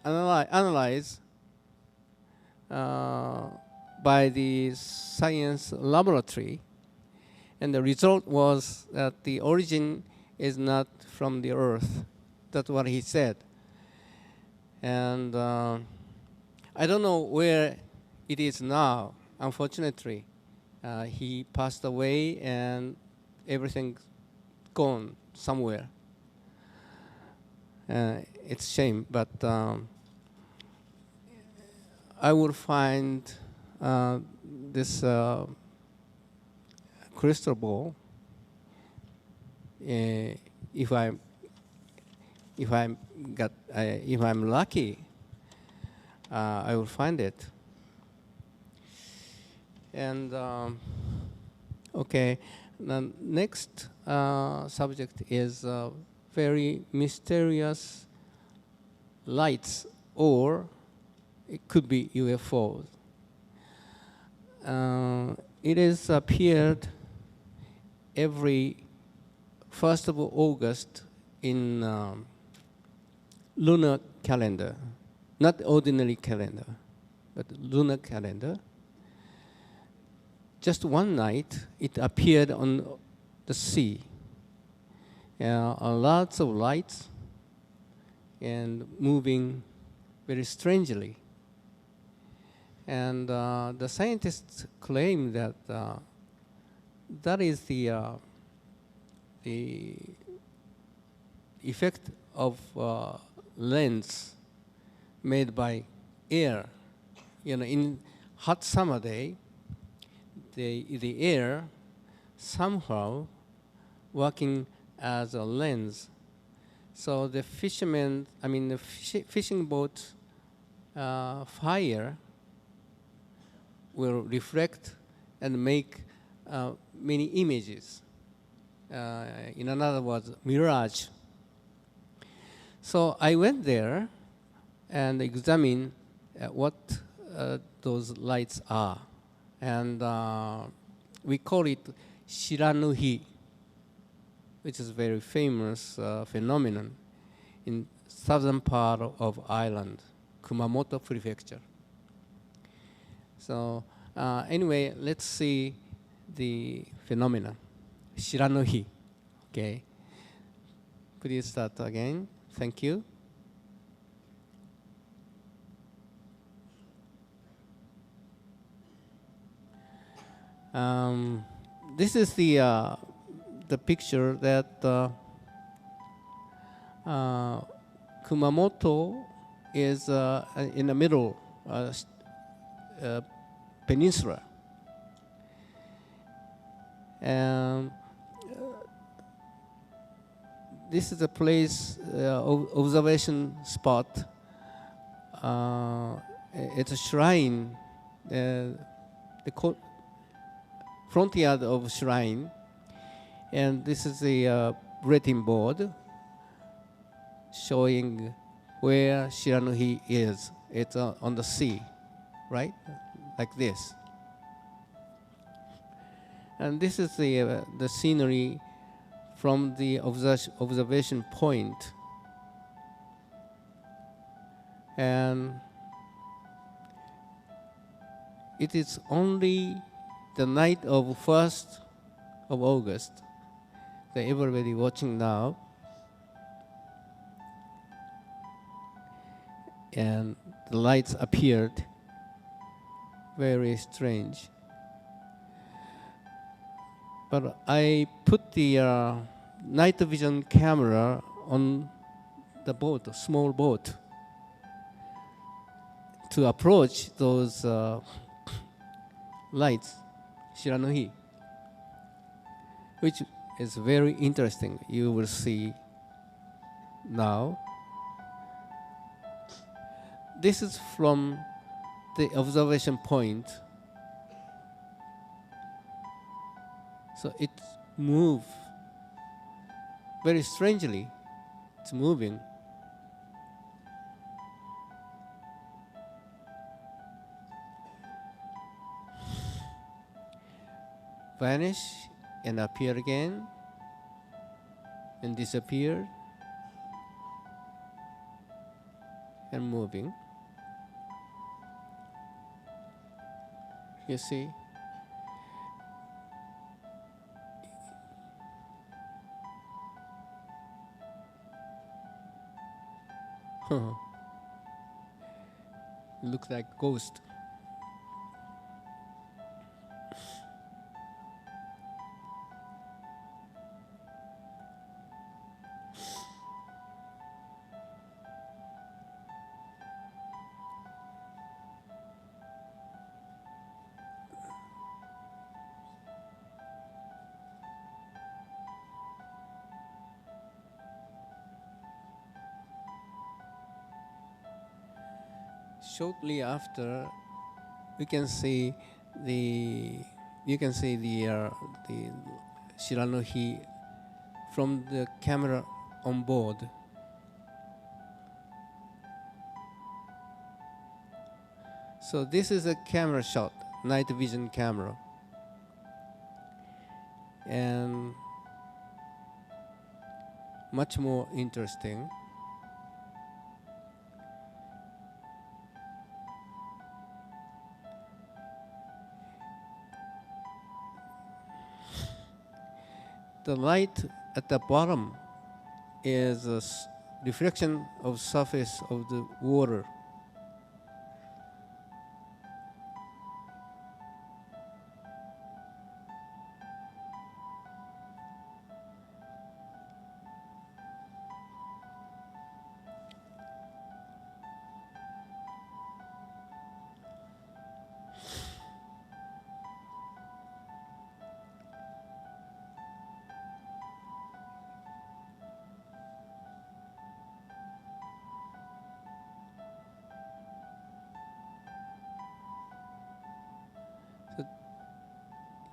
analyze by the science laboratory, and the result was that the origin is not from the earth. That's what he said. And I don't know where it is now. Unfortunately, he passed away and everything's gone somewhere. It's a shame, but I will find this crystal ball if I'm lucky. I will find it. And okay, the next subject is very mysterious lights, or it could be UFOs. It is appeared every 1st of August in lunar calendar, not ordinary calendar, but lunar calendar. Just one night, it appeared on the sea. Lots of lights and moving very strangely. And the scientists claim that that is the effect of lens made by air. You know, in hot summer day, the air somehow working as a lens. So the fishermen, the fishing boat fire will reflect and make many images. In other words, mirage. So I went there and examined what those lights are. And we call it Shiranuhi, which is a very famous phenomenon in southern part of island, Kumamoto Prefecture. So anyway, let's see the phenomenon, Shiranuhi. Okay. Please start again. Thank you. This is the picture that Kumamoto is in the middle peninsula. And this is a place, observation spot. It's a shrine, the front yard of shrine, and this is the bulletin board showing where Shiranuhi is. It's on the sea, right? Like this. And this is the scenery from the observation point. And it is only the night of 1st of August that everybody watching now. And the lights appeared very strange. But I put the night vision camera on the boat, a small boat, to approach those lights, Shiranuhi, which is very interesting. You will see now. This is from the observation point. So it moves very strangely. It's moving. Vanish and appear again and disappear and moving. You see? Looks like ghost. Shortly after, we can see the Shiranuhi from the camera on board. So this is a camera shot, night vision camera, and much more interesting. The light at the bottom is a reflection of surface of the water.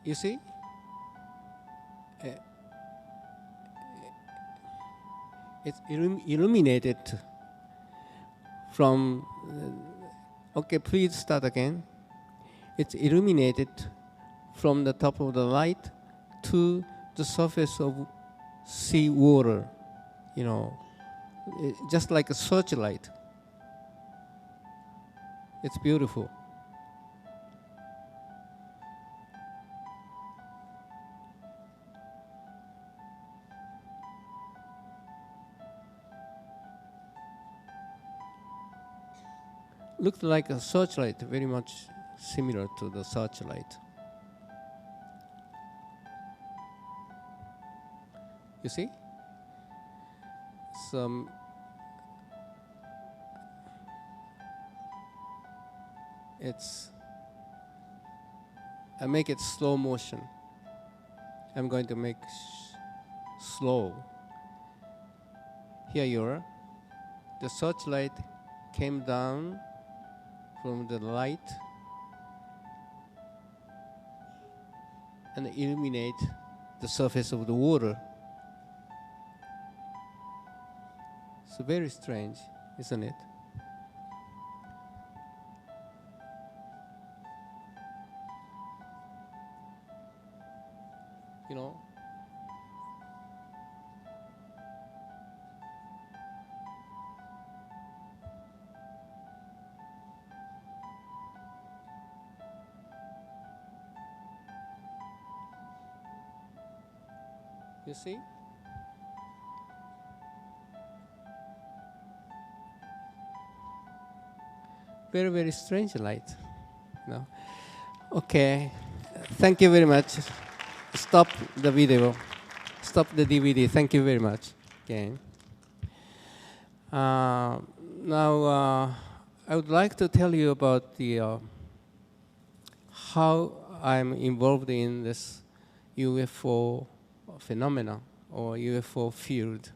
You see? It's illuminated from, okay, please start again. It's illuminated from the top of the light to the surface of sea water, you know, just like a searchlight. It's beautiful. Looked like a searchlight, very much similar to the searchlight. You see? I make it slow motion. I'm going to make slow. here you are. The searchlight came down from the light and illuminate the surface of the water. It's very strange, isn't it? You know, you see? Very, very strange light. You know? Okay, thank you very much. Stop the video. Stop the DVD. Thank you very much. Okay. Now, I would like to tell you about the how I'm involved in this UFO phenomena or UFO field.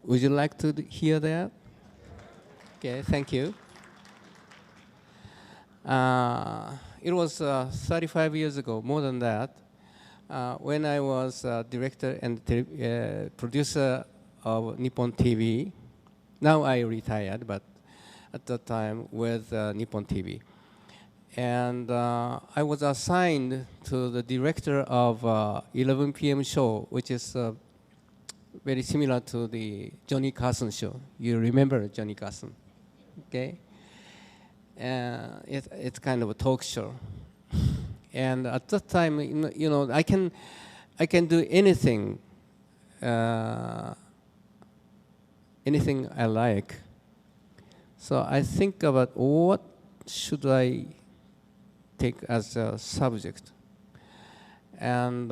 Would you like to hear that? Okay, thank you. It was 35 years ago, more than that, when I was director and producer of Nippon TV. Now I retired, but at that time with Nippon TV. And I was assigned to the director of 11 p.m. show, which is very similar to the Johnny Carson show. You remember Johnny Carson, okay? It's kind of a talk show. And at that time, you know, I can do anything, anything I like. So I think about what should I take as a subject. And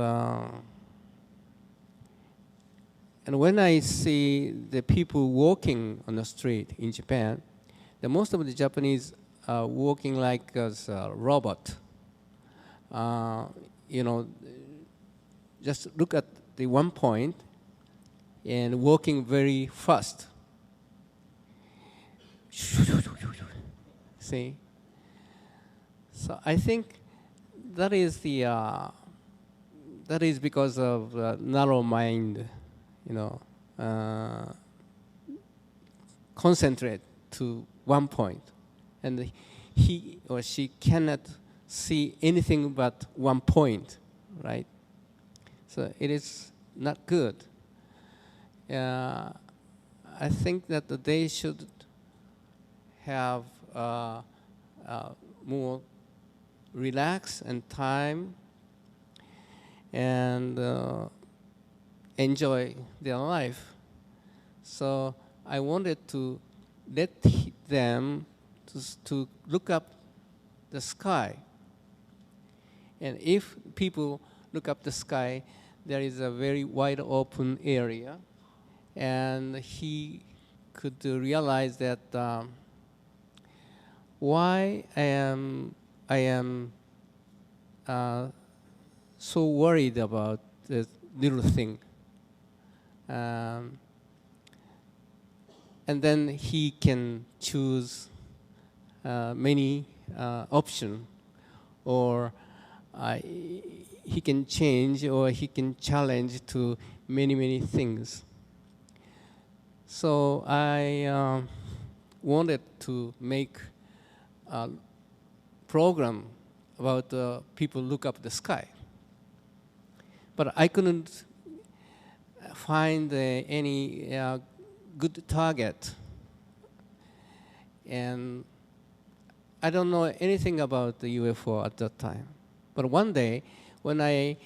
when I see the people walking on the street in Japan, most of the Japanese are walking like as a robot. You know, just look at the one point and walking very fast. See? So I think that is the that is because of narrow mind, you know, concentrate to one point, and he or she cannot see anything but one point, right? So it is not good. I think that they should have more relax and time and enjoy their life. So I wanted to let them to look up the sky. And if people look up the sky, there is a very wide open area, and he could realize that why I am so worried about this little thing. And then he can choose many options, or he can change, or he can challenge to many things. So I wanted to make a program about people look up the sky. But I couldn't find any good target. And I don't know anything about the UFO at that time. But one day, when I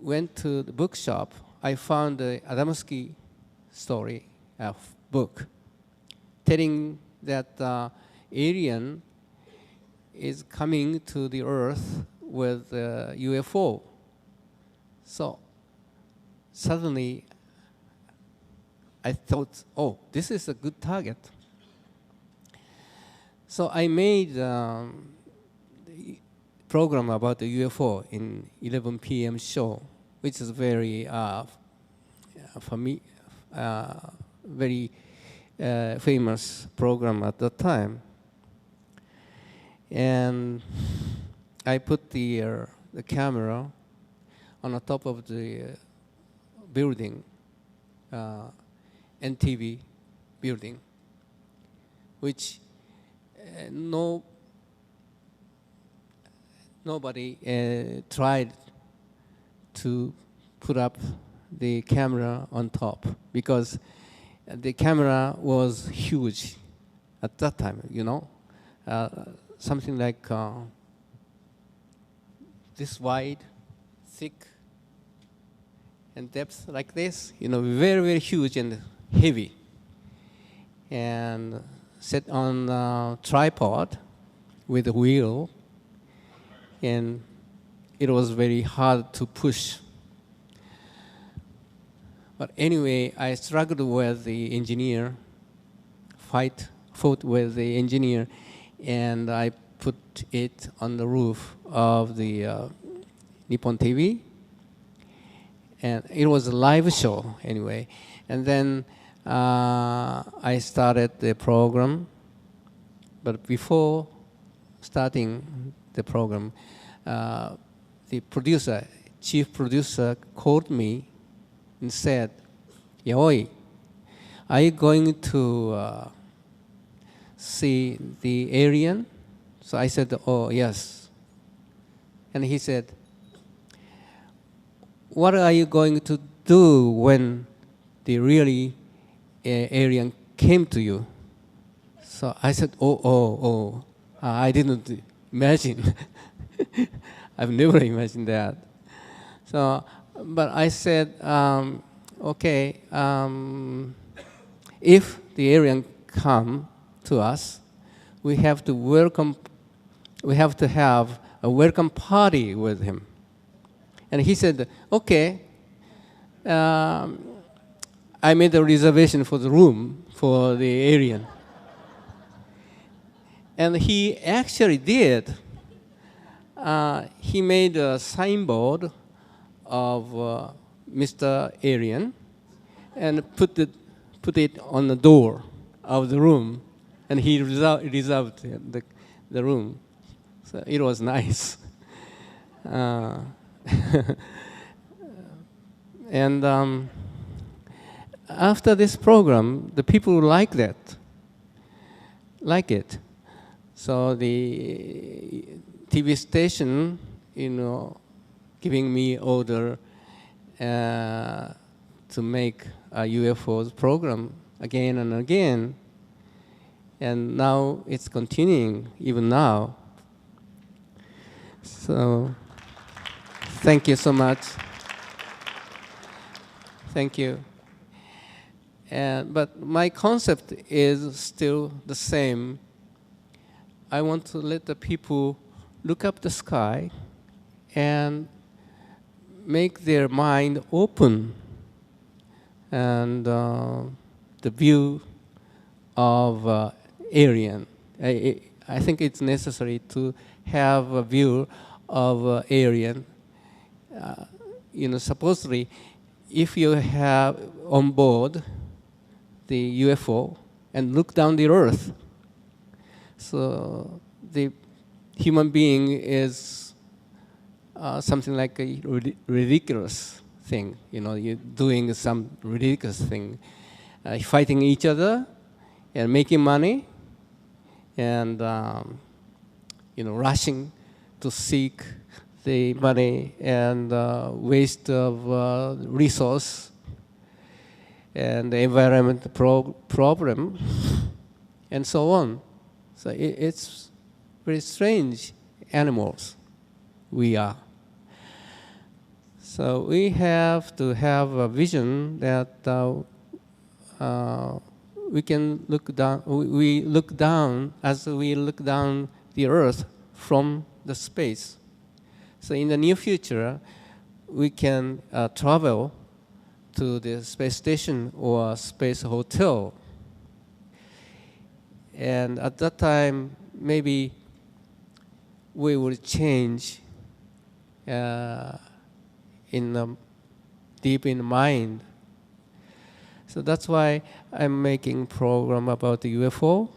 went to the bookshop, I found the Adamski story book telling that alien is coming to the Earth with a UFO. So suddenly I thought, oh, this is a good target. So I made the program about the UFO in 11 p.m. show, which is very very famous program at that time. And I put the camera on the top of the building, NTV building, which nobody tried to put up the camera on top, because the camera was huge at that time, you know, something like this wide, thick, and depth like this, you know, very, very huge and heavy, and set on a tripod with a wheel, and it was very hard to push. But anyway, I struggled with the engineer, fought with the engineer, and I put it on the roof of the Nippon TV. And it was a live show anyway. And then I started the program. But before starting the program, the producer, chief producer, called me and said, "Yaoi, are you going to see the alien?" So I said, "Oh, yes." And he said, "What are you going to do when the really alien came to you?" So I said, oh, I didn't imagine. I've never imagined that. So, but I said, okay, if the alien come to us, we have to have a welcome party with him. And he said, okay. I made a reservation for the room for the alien. And he actually did. He made a signboard of Mr. Alien and put it on the door of the room, and he reserved the room. So it was nice. And after this program, the people like it. So the TV station, you know, giving me order to make a UFOs program again and again. And now it's continuing, even now. So thank you so much. Thank you. But my concept is still the same. I want to let the people look up the sky and make their mind open, and the view of alien. I think it's necessary to have a view of alien. You know, supposedly, if you have on board the UFO and look down the Earth, so the human being is something like a ridiculous thing. You know, you're doing some ridiculous thing, fighting each other and making money, and you know, rushing to seek the money and waste of resource and the environment problem and so on. So it's very strange animals we are. So we have to have a vision that we can look down. We look down as we look down the Earth from the space. So in the near future, we can travel to the space station or space hotel. And at that time, maybe we will change deep in the mind. So that's why I'm making program about the UFO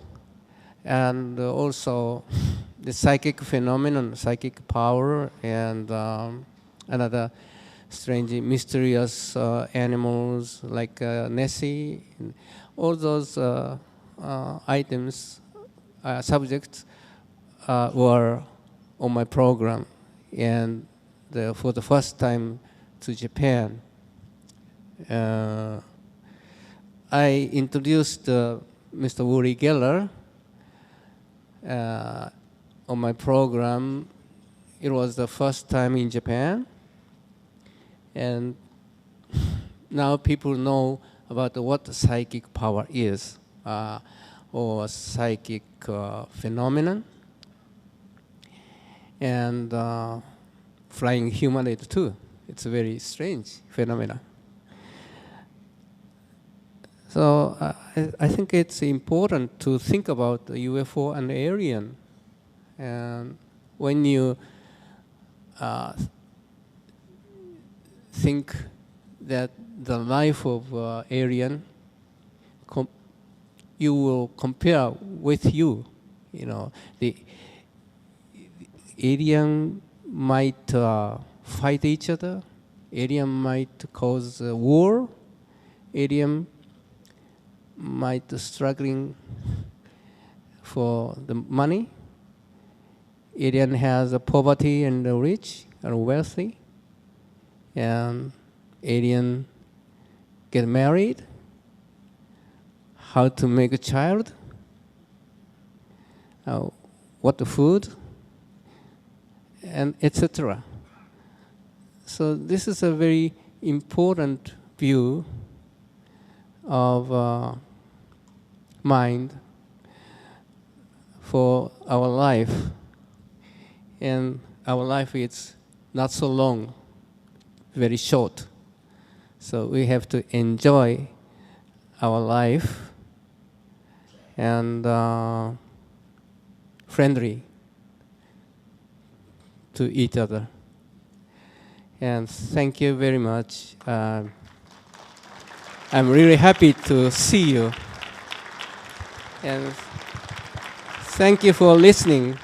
and also the psychic phenomenon, psychic power, and another strange, mysterious animals like Nessie. All those items, subjects were on my program, and for the first time to Japan. I introduced Mr. Uri Geller on my program. It was the first time in Japan, and now people know about what psychic power is, or psychic phenomenon, and flying humanoid too. It's a very strange phenomenon. So I think it's important to think about the UFO and alien. And when you think that the life of alien, you will compare with you. You know, the alien might fight each other. Alien might cause war. Alien might struggling for the money. Alien has a poverty and the rich and wealthy. And alien get married. How to make a child. What the food. And etc. So this is a very important view of mind for our life. And our life is not so long, very short. So we have to enjoy our life and friendly to each other. And thank you very much. I'm really happy to see you. And thank you for listening.